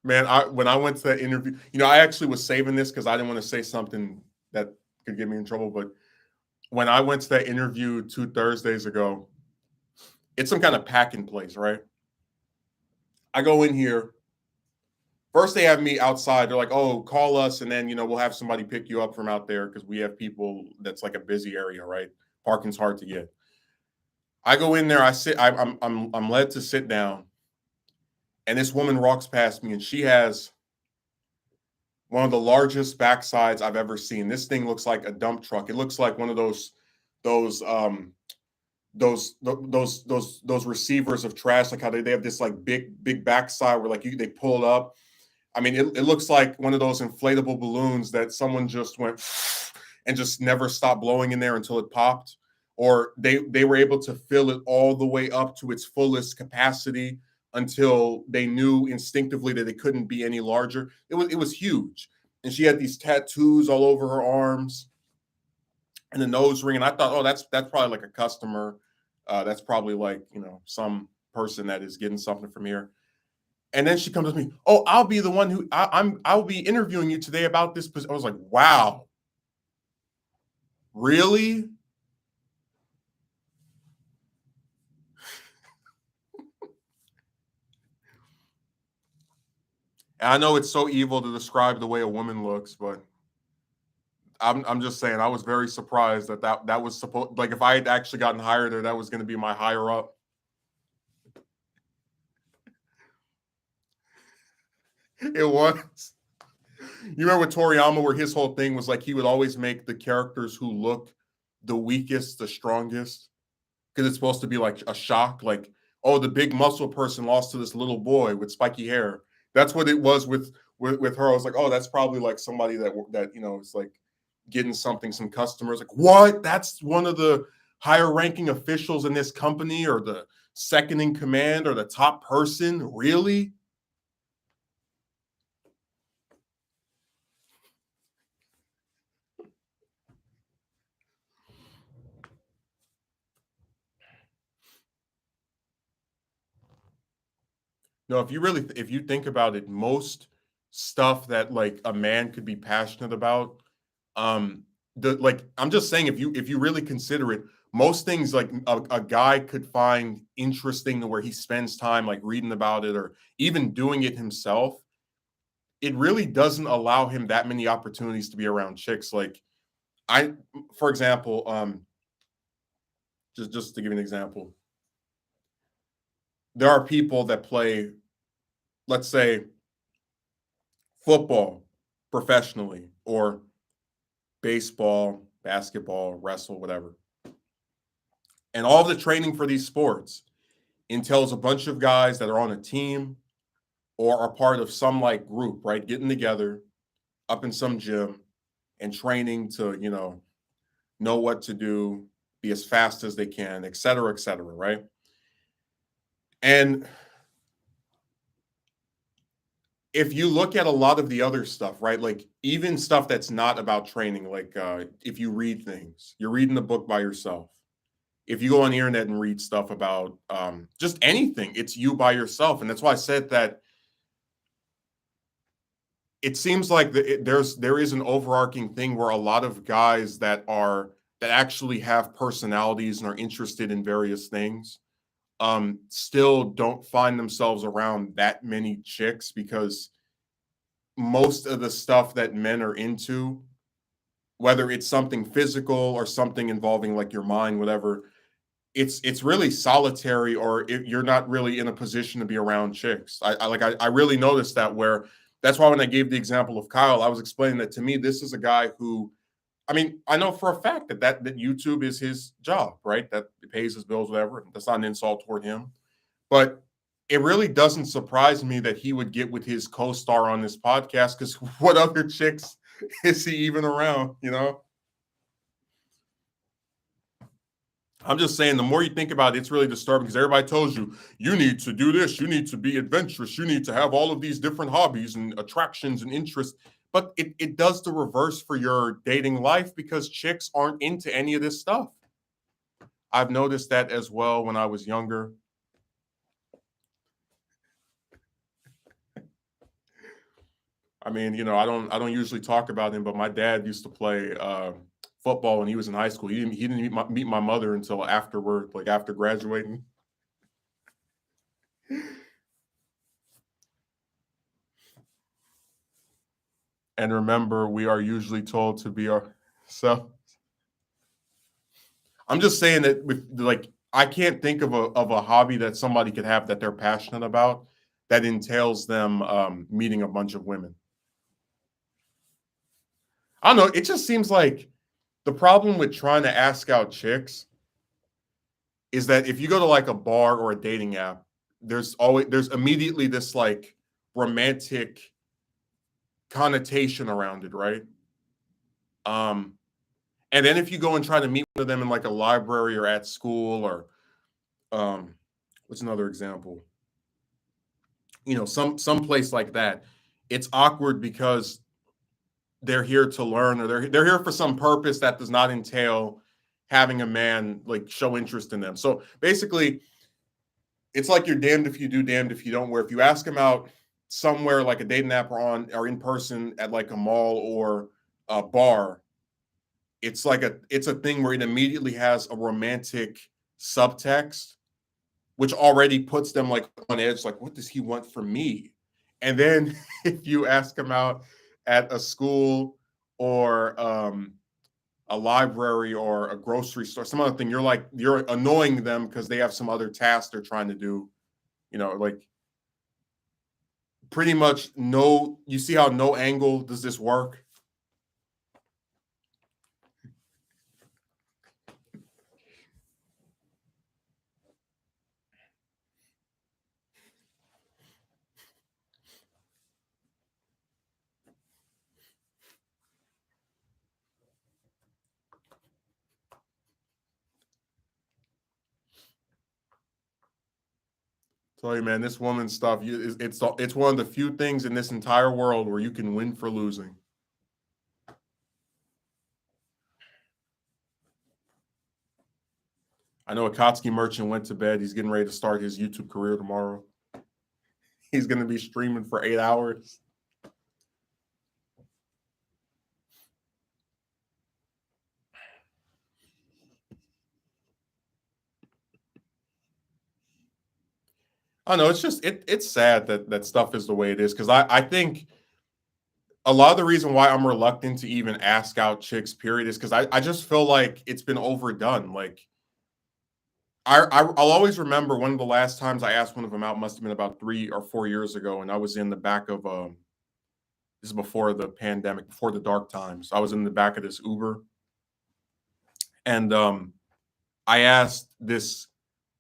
Man, when I went to that interview, I actually was saving this because I didn't want to say something that could get me in trouble. But when I went to that interview 2 Thursdays ago, it's some kind of packing place, right? I go in here. First, they have me outside. They're like, "Oh, call us, and then we'll have somebody pick you up from out there because we have people that's like a busy area, right? Parking's hard to get." I go in there. I sit. I'm led to sit down, and this woman walks past me, and she has one of the largest backsides I've ever seen. This thing looks like a dump truck. It looks like one of those those receivers of trash, like how they have this like big backside where like they pull it up. I mean, it looks like one of those inflatable balloons that someone just went and just never stopped blowing in there until it popped, or they were able to fill it all the way up to its fullest capacity until they knew instinctively that it couldn't be any larger. It was huge, and she had these tattoos all over her arms and a nose ring. And I thought, oh, that's probably like a customer. That's probably like some person that is getting something from here. And then she comes to me, oh, I'll be the one who I'll be interviewing you today about this. I was like, wow, really? And I know it's so evil to describe the way a woman looks, but I'm just saying I was very surprised that was supposed like if I had actually gotten hired there, that was going to be my higher up. It was. You remember with Toriyama where his whole thing was like he would always make the characters who look the weakest the strongest because it's supposed to be like a shock, like, oh, the big muscle person lost to this little boy with spiky hair. That's what it was with her. I was like, oh, that's probably like somebody that is like getting something, some customers. Like, what? That's one of the higher ranking officials in this company, or the second in command, or the top person? Really? No, if you think about it, most stuff that like a man could be passionate about, the like I'm just saying if you really consider it, most things like a guy could find interesting to where he spends time like reading about it or even doing it himself, it really doesn't allow him that many opportunities to be around chicks. Like I, for example, just to give you an example, there are people that play, let's say, football professionally or baseball, basketball, wrestle, whatever. And all of the training for these sports entails a bunch of guys that are on a team or are part of some like group, right? Getting together up in some gym and training to, know what to do, be as fast as they can, et cetera, right? And if you look at a lot of the other stuff, right, like even stuff that's not about training, like if you read things, you're reading the book by yourself. If you go on the internet and read stuff about just anything, it's you by yourself. And that's why I said that it seems like there is an overarching thing where a lot of guys that actually have personalities and are interested in various things still don't find themselves around that many chicks because most of the stuff that men are into, whether it's something physical or something involving like your mind, whatever, it's really solitary or you're not really in a position to be around chicks. I really noticed that where that's why when I gave the example of Kyle, I was explaining that to me, this is a guy who, I mean, I know for a fact that YouTube is his job, right? That pays his bills, whatever. That's not an insult toward him. But it really doesn't surprise me that he would get with his co-star on this podcast because what other chicks is he even around, I'm just saying, the more you think about it, it's really disturbing because everybody tells you, you need to do this, you need to be adventurous, you need to have all of these different hobbies and attractions and interests. But it does the reverse for your dating life because chicks aren't into any of this stuff. I've noticed that as well when I was younger. I mean, I don't usually talk about him, but my dad used to play football when he was in high school. He didn't meet my mother until afterward, like after graduating. And remember, we are usually told to be our so. I'm just saying that with like I can't think of a hobby that somebody could have that they're passionate about that entails them meeting a bunch of women. I don't know. It just seems like the problem with trying to ask out chicks is that if you go to like a bar or a dating app, there's immediately this like romantic connotation around it, right? Um, and then if you go and try to meet with them in like a library or at school or um, what's another example? Some place like that, it's awkward because they're here to learn or they're here for some purpose that does not entail having a man like show interest in them. So basically, it's like you're damned if you do, damned if you don't. Where if you ask them out somewhere like a dating app or in person at like a mall or a bar, it's a thing where it immediately has a romantic subtext, which already puts them like on edge. Like, what does he want from me? And then if you ask them out at a school or a library or a grocery store, some other thing, you're annoying them because they have some other task they're trying to do. Like pretty much no. You see how no angle does this work? Tell you, man, this woman stuff. It's one of the few things in this entire world where you can win for losing. I know Akatsuki Merchant went to bed. He's getting ready to start his YouTube career tomorrow. He's going to be streaming for 8 hours. I don't know. It's just it's sad that stuff is the way it is because I think a lot of the reason why I'm reluctant to even ask out chicks, period, is because I just feel like it's been overdone. Like I'll always remember one of the last times I asked one of them out must have been about 3 or 4 years ago, and I was in the back of this is before the pandemic, before the dark times. I was in the back of this Uber, and I asked this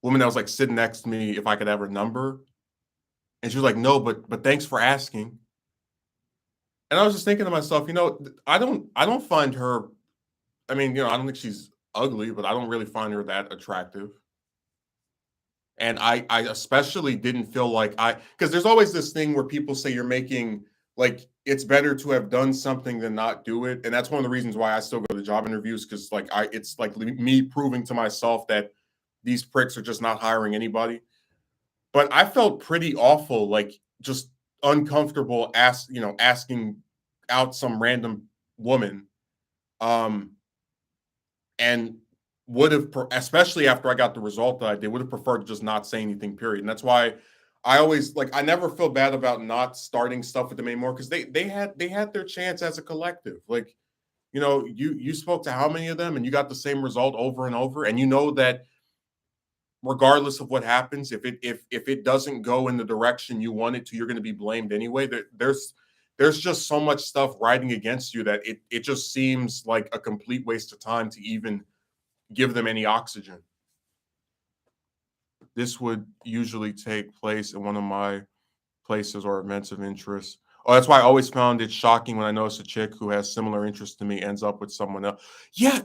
woman that was like sitting next to me if I could have her number, and she was like, "No, but thanks for asking." And I was just thinking to myself, I don't find her. I mean, I don't think she's ugly, but I don't really find her that attractive. And I especially didn't feel like because there's always this thing where people say you're making like it's better to have done something than not do it. And that's one of the reasons why I still go to job interviews because like it's like me proving to myself that these pricks are just not hiring anybody. But I felt pretty awful, like just uncomfortable asking out some random woman. Um and would have, especially after I got the result that I did, would have preferred to just not say anything. Period. And that's why I always like I never feel bad about not starting stuff with them anymore because they had their chance as a collective. Like you spoke to how many of them and you got the same result over and over, and you know that regardless of what happens, if it doesn't go in the direction you want it to, you're going to be blamed anyway. There's just so much stuff riding against you that it just seems like a complete waste of time to even give them any oxygen. This would usually take place in one of my places or events of interest. Oh, that's why I always found it shocking when I notice a chick who has similar interests to me ends up with someone else. Yeah,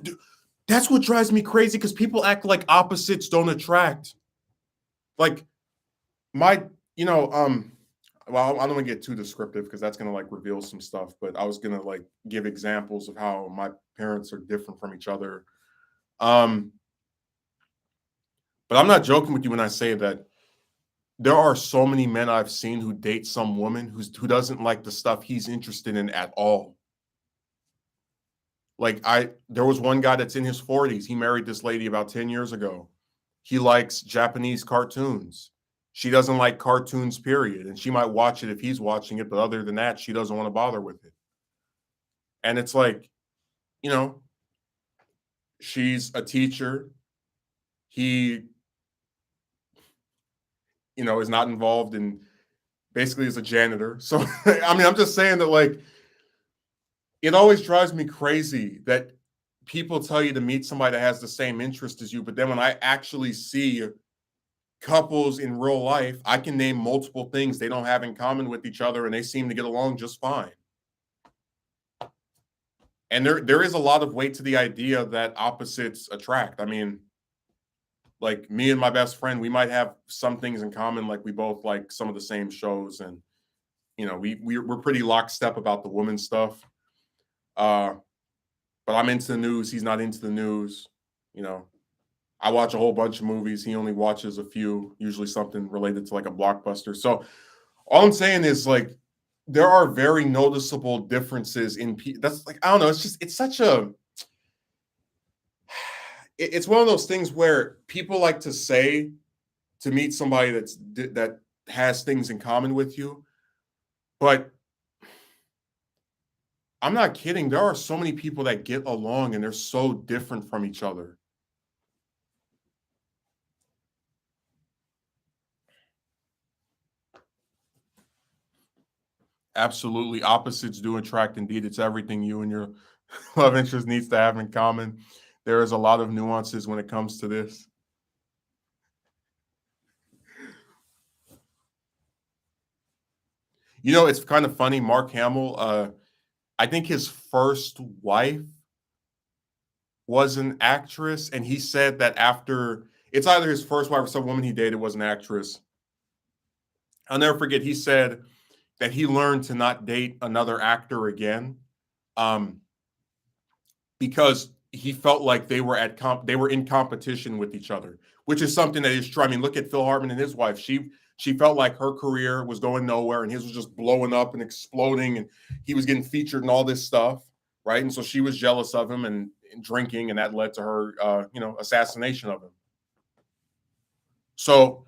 that's what drives me crazy because people act like opposites don't attract. Like my, well, I don't want to get too descriptive because that's gonna like reveal some stuff. But I was gonna like give examples of how my parents are different from each other. Um, but I'm not joking with you when I say that there are so many men I've seen who date some woman who doesn't like the stuff he's interested in at all. Like there was one guy that's in his 40s. He married this lady about 10 years ago. He likes Japanese cartoons. She doesn't like cartoons, period. And she might watch it if he's watching it, but other than that, she doesn't want to bother with it. And it's like, you know, she's a teacher. He, is not involved in basically as a janitor. So I mean, I'm just saying that like it always drives me crazy that people tell you to meet somebody that has the same interest as you, but then when I actually see couples in real life, I can name multiple things they don't have in common with each other and they seem to get along just fine. And there is a lot of weight to the idea that opposites attract. I mean, like me and my best friend, we might have some things in common, like we both like some of the same shows, and we're pretty lockstep about the woman stuff. Uh, but I'm into the news. He's not into the news. You know, I watch a whole bunch of movies. He only watches a few, usually something related to like a blockbuster. So all I'm saying is like there are very noticeable differences in that's like I don't know. It's such a it's one of those things where people like to say to meet somebody that has things in common with you, but I'm not kidding. There are so many people that get along and they're so different from each other. Absolutely. Opposites do attract. Indeed, it's everything you and your love interest needs to have in common. There is a lot of nuances when it comes to this. It's kind of funny. Mark Hamill, I think his first wife was an actress, and he said that after it's either his first wife or some woman he dated was an actress. I'll never forget. He said that he learned to not date another actor again, um, because he felt like they were they were in competition with each other, which is something that is true. I mean, look at Phil Hartman and his wife. She felt like her career was going nowhere, and his was just blowing up and exploding, and he was getting featured in all this stuff, right? And so she was jealous of him and drinking, and that led to her, assassination of him. So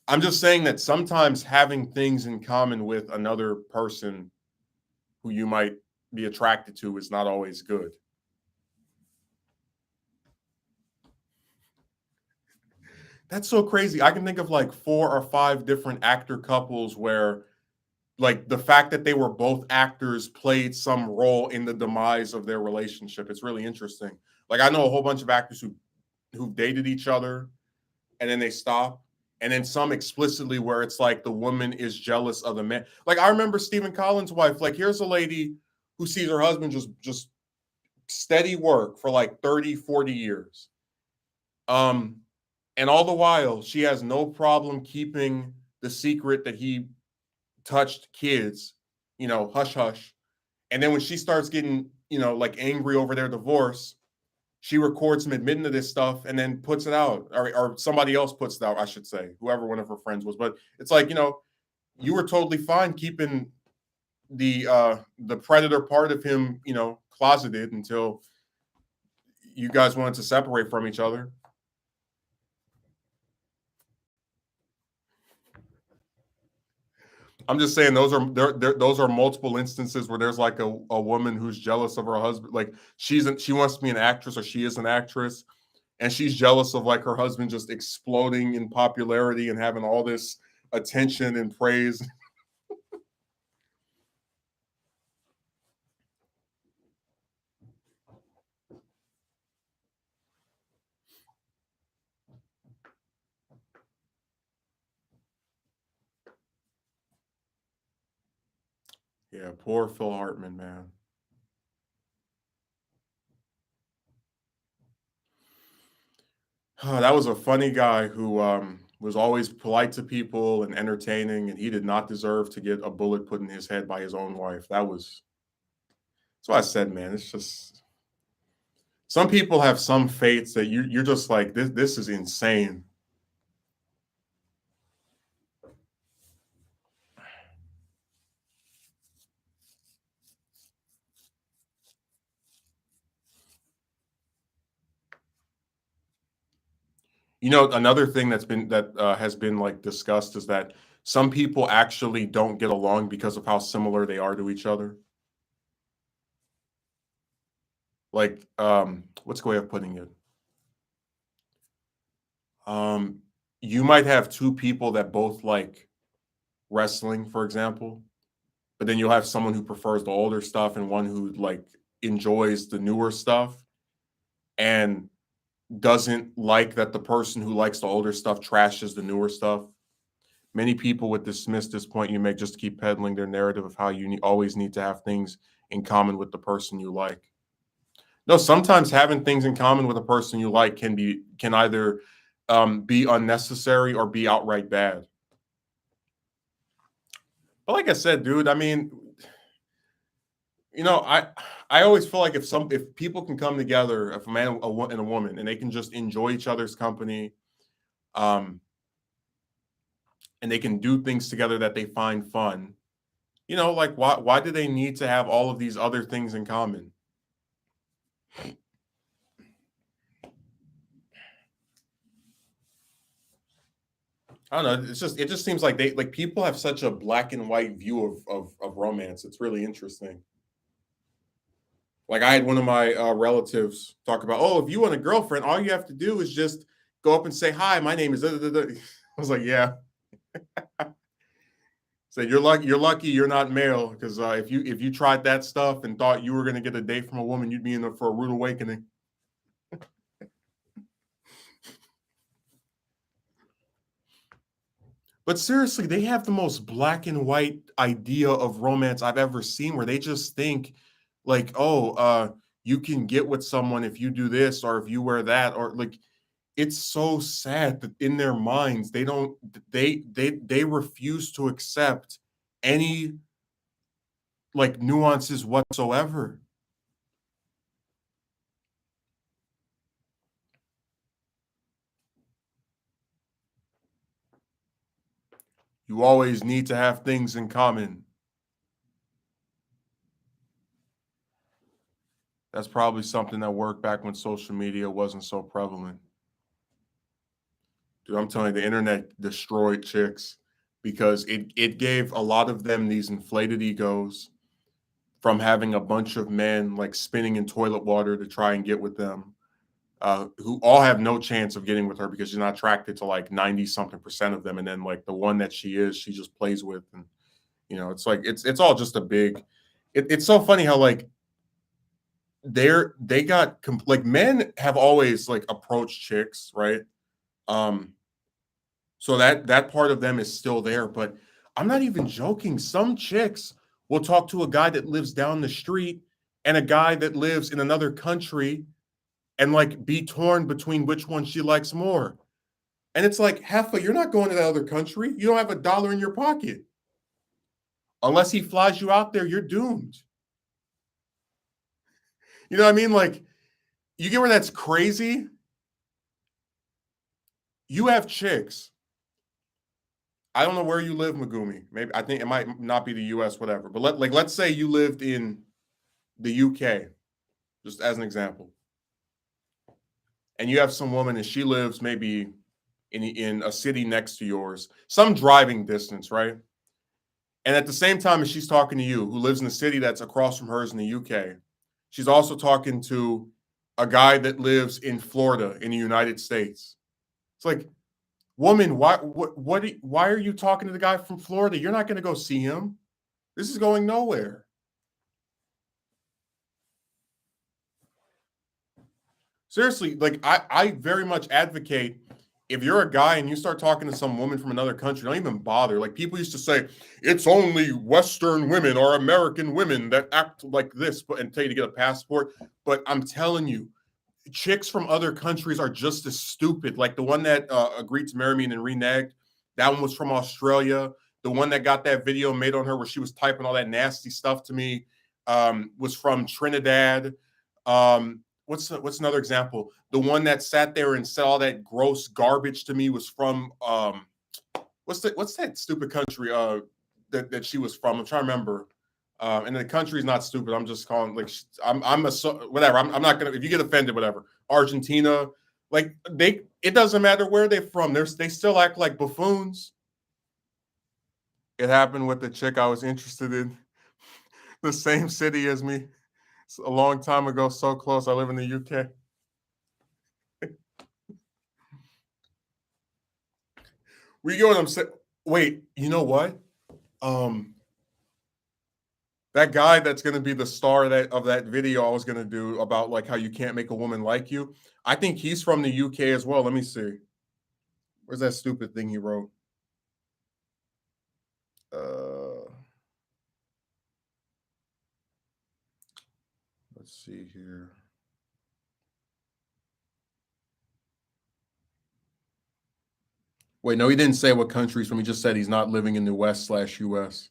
I'm just saying that sometimes having things in common with another person who you might be attracted to is not always good. That's so crazy. I can think of like 4 or 5 different actor couples where like the fact that they were both actors played some role in the demise of their relationship. It's really interesting. Like I know a whole bunch of actors who dated each other and then they stop. And then some explicitly where it's like the woman is jealous of the man. Like I remember Stephen Collins' wife. Like here's a lady who sees her husband just steady work for like 30, 40 years. Um, and all the while, she has no problem keeping the secret that he touched kids, hush hush. And then when she starts getting, like angry over their divorce, she records him admitting to this stuff and then puts it out, or somebody else puts it out, I should say, whoever one of her friends was. But it's like, you were totally fine keeping the predator part of him, closeted until you guys wanted to separate from each other. I'm just saying those are multiple instances where there's like a woman who's jealous of her husband. Like she wants to be an actress or she is an actress, and she's jealous of like her husband just exploding in popularity and having all this attention and praise. Yeah, poor Phil Hartman, man. That was a funny guy who was always polite to people and entertaining, and he did not deserve to get a bullet put in his head by his own wife. That's what I said, man. It's just some people have some fates that you're just like this is insane. Another thing that has been like discussed is that some people actually don't get along because of how similar they are to each other. Like, what's a way of putting it? Um, you might have two people that both like wrestling, for example, but then you'll have someone who prefers the older stuff and one who like enjoys the newer stuff and doesn't like that the person who likes the older stuff trashes the newer stuff. Many people would dismiss this point you make just to keep peddling their narrative of how you always need to have things in common with the person you like. No, sometimes having things in common with a person you like can either be unnecessary or be outright bad. But like I said, dude, I mean, you know, I I always feel like if people can come together, if a man and a woman, and they can just enjoy each other's company, um, and they can do things together that they find fun, like why do they need to have all of these other things in common? I don't know. It just seems like they like people have such a black and white view of romance. It's really interesting. Like I had one of my relatives talk about, oh, if you want a girlfriend, all you have to do is just go up and say, hi, my name is. Da, da, da, da." I was like, yeah. So you're lucky you're not male because if you tried that stuff and thought you were gonna get a date from a woman, you'd be in there for a rude awakening. But seriously, they have the most black and white idea of romance I've ever seen, where they just think like, oh, you can get with someone if you do this or if you wear that, or like it's so sad that in their minds they don't they refuse to accept any like nuances whatsoever. You always need to have things in common. That's probably something that worked back when social media wasn't so prevalent. Dude, I'm telling you, the internet destroyed chicks because it gave a lot of them these inflated egos from having a bunch of men like spinning in toilet water to try and get with them, who all have no chance of getting with her because she's not attracted to like 90 something percent of them. And then like the one that she is, she just plays with. And, it's like, it's all just a big, it's so funny how like they got, like men have always like approached chicks, right? Um, So that part of them is still there, but I'm not even joking. Some chicks will talk to a guy that lives down the street and a guy that lives in another country and like be torn between which one she likes more. And it's like, Heffa, you're not going to that other country. You don't have $1 in your pocket. Unless he flies you out there, you're doomed. You know what I mean? Like, you get where that's crazy? You have chicks. I don't know where you live, Megumi. Maybe I think it might not be the US, whatever. But let's say you lived in the UK, just as an example, and you have some woman and she lives maybe in a city next to yours, some driving distance, right? And at the same time as she's talking to you, who lives in a city that's across from hers in the UK, she's also talking to a guy that lives in Florida in the United States. It's like, woman, why are you talking to the guy from Florida? You're not going to go see him. This is going nowhere. Seriously, like I very much advocate, if you're a guy and you start talking to some woman from another country, don't even bother. Like people used to say, it's only Western women or American women that act like this, and tell you to get a passport. But I'm telling you, chicks from other countries are just as stupid. Like the one that agreed to marry me and then reneged, that one was from Australia. The one that got that video made on her where she was typing all that nasty stuff to me was from Trinidad. What's another example? The one that sat there and said all that gross garbage to me was from what's that stupid country that she was from? I'm trying to remember. And the country's not stupid. I'm just calling like I'm a whatever. I'm not gonna, if you get offended, whatever. Argentina, like it doesn't matter where they're from. They still act like buffoons. It happened with the chick I was interested in, the same city as me. It's a long time ago, so close. I live in the UK. We go what I'm saying. Wait, you know what? Um, that guy that's going to be the star of that video I was going to do about like how you can't make a woman like you. I think he's from the UK as well. Let me see. Where's that stupid thing he wrote? Let's see here. Wait, no, he didn't say what country he's from. He just said he's not living in the West/US.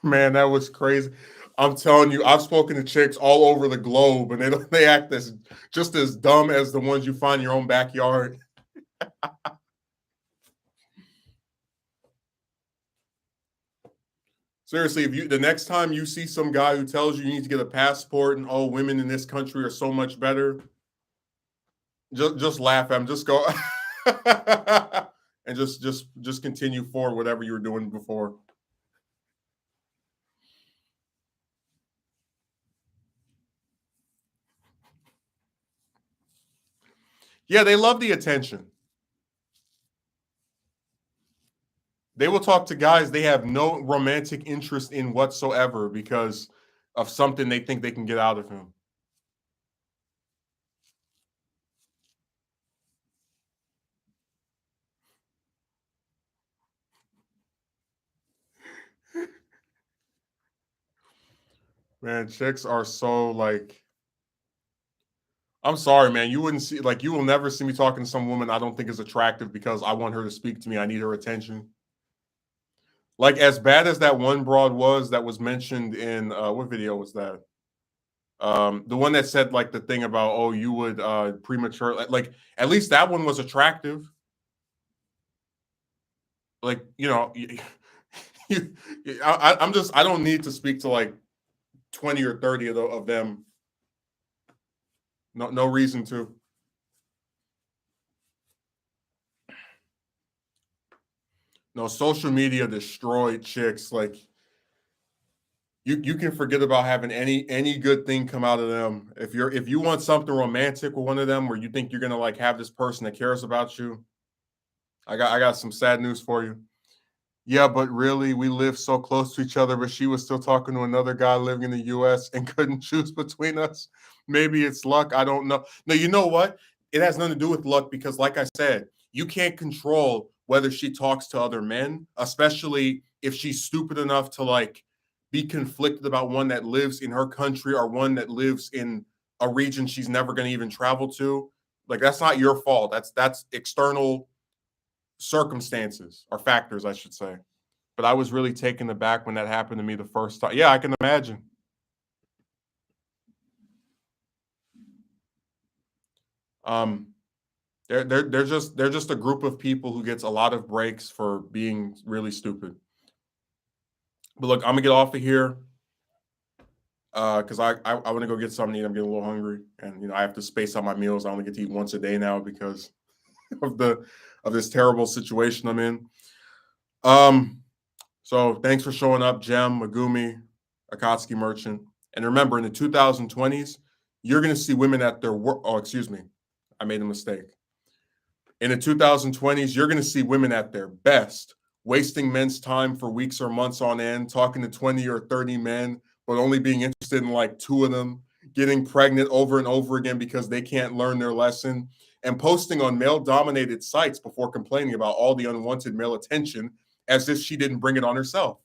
Man, that was crazy. I'm telling you, I've spoken to chicks all over the globe, and they act just as dumb as the ones you find in your own backyard. Seriously, if the next time you see some guy who tells you you need to get a passport and women in this country are so much better, just laugh at him. Just go and just continue forward whatever you were doing before. Yeah, they love the attention. They will talk to guys they have no romantic interest in whatsoever because of something they think they can get out of him. Man, chicks are so like, I'm sorry, man. You will never see me talking to some woman I don't think is attractive because I want her to speak to me. I need her attention. Like as bad as that one broad was that was mentioned in what video was that? The one that said like the thing about, oh, you would premature, like at least that one was attractive. Like, I don't need to speak to like 20 or 30 of them. No reason to. No, social media destroyed chicks. Like you can forget about having any good thing come out of them. If you want something romantic with one of them, where you think you're gonna like have this person that cares about you, I got some sad news for you. Yeah, but really, we live so close to each other, but she was still talking to another guy living in the US and couldn't choose between us. Maybe it's luck. I don't know. No, you know what? It has nothing to do with luck because, like I said, you can't control whether she talks to other men, especially if she's stupid enough to like be conflicted about one that lives in her country or one that lives in a region she's never going to even travel to. Like that's not your fault. That's external circumstances or factors, I should say. But I was really taken aback when that happened to me the first time. Yeah, I can imagine. Um, they're just a group of people who gets a lot of breaks for being really stupid. But look, I'm gonna get off of here because I want to go get something to eat. I'm getting a little hungry, and I have to space out my meals. I only get to eat once a day now because of this terrible situation I'm in. Um, So thanks for showing up, Jem, Megumi, Akatsuki Merchant. And remember, in the 2020s, you're going to see women at their work. Oh, excuse me. I made a mistake. In the 2020s, you're going to see women at their best, wasting men's time for weeks or months on end, talking to 20 or 30 men, but only being interested in like two of them, getting pregnant over and over again because they can't learn their lesson, and posting on male dominated sites before complaining about all the unwanted male attention as if she didn't bring it on herself.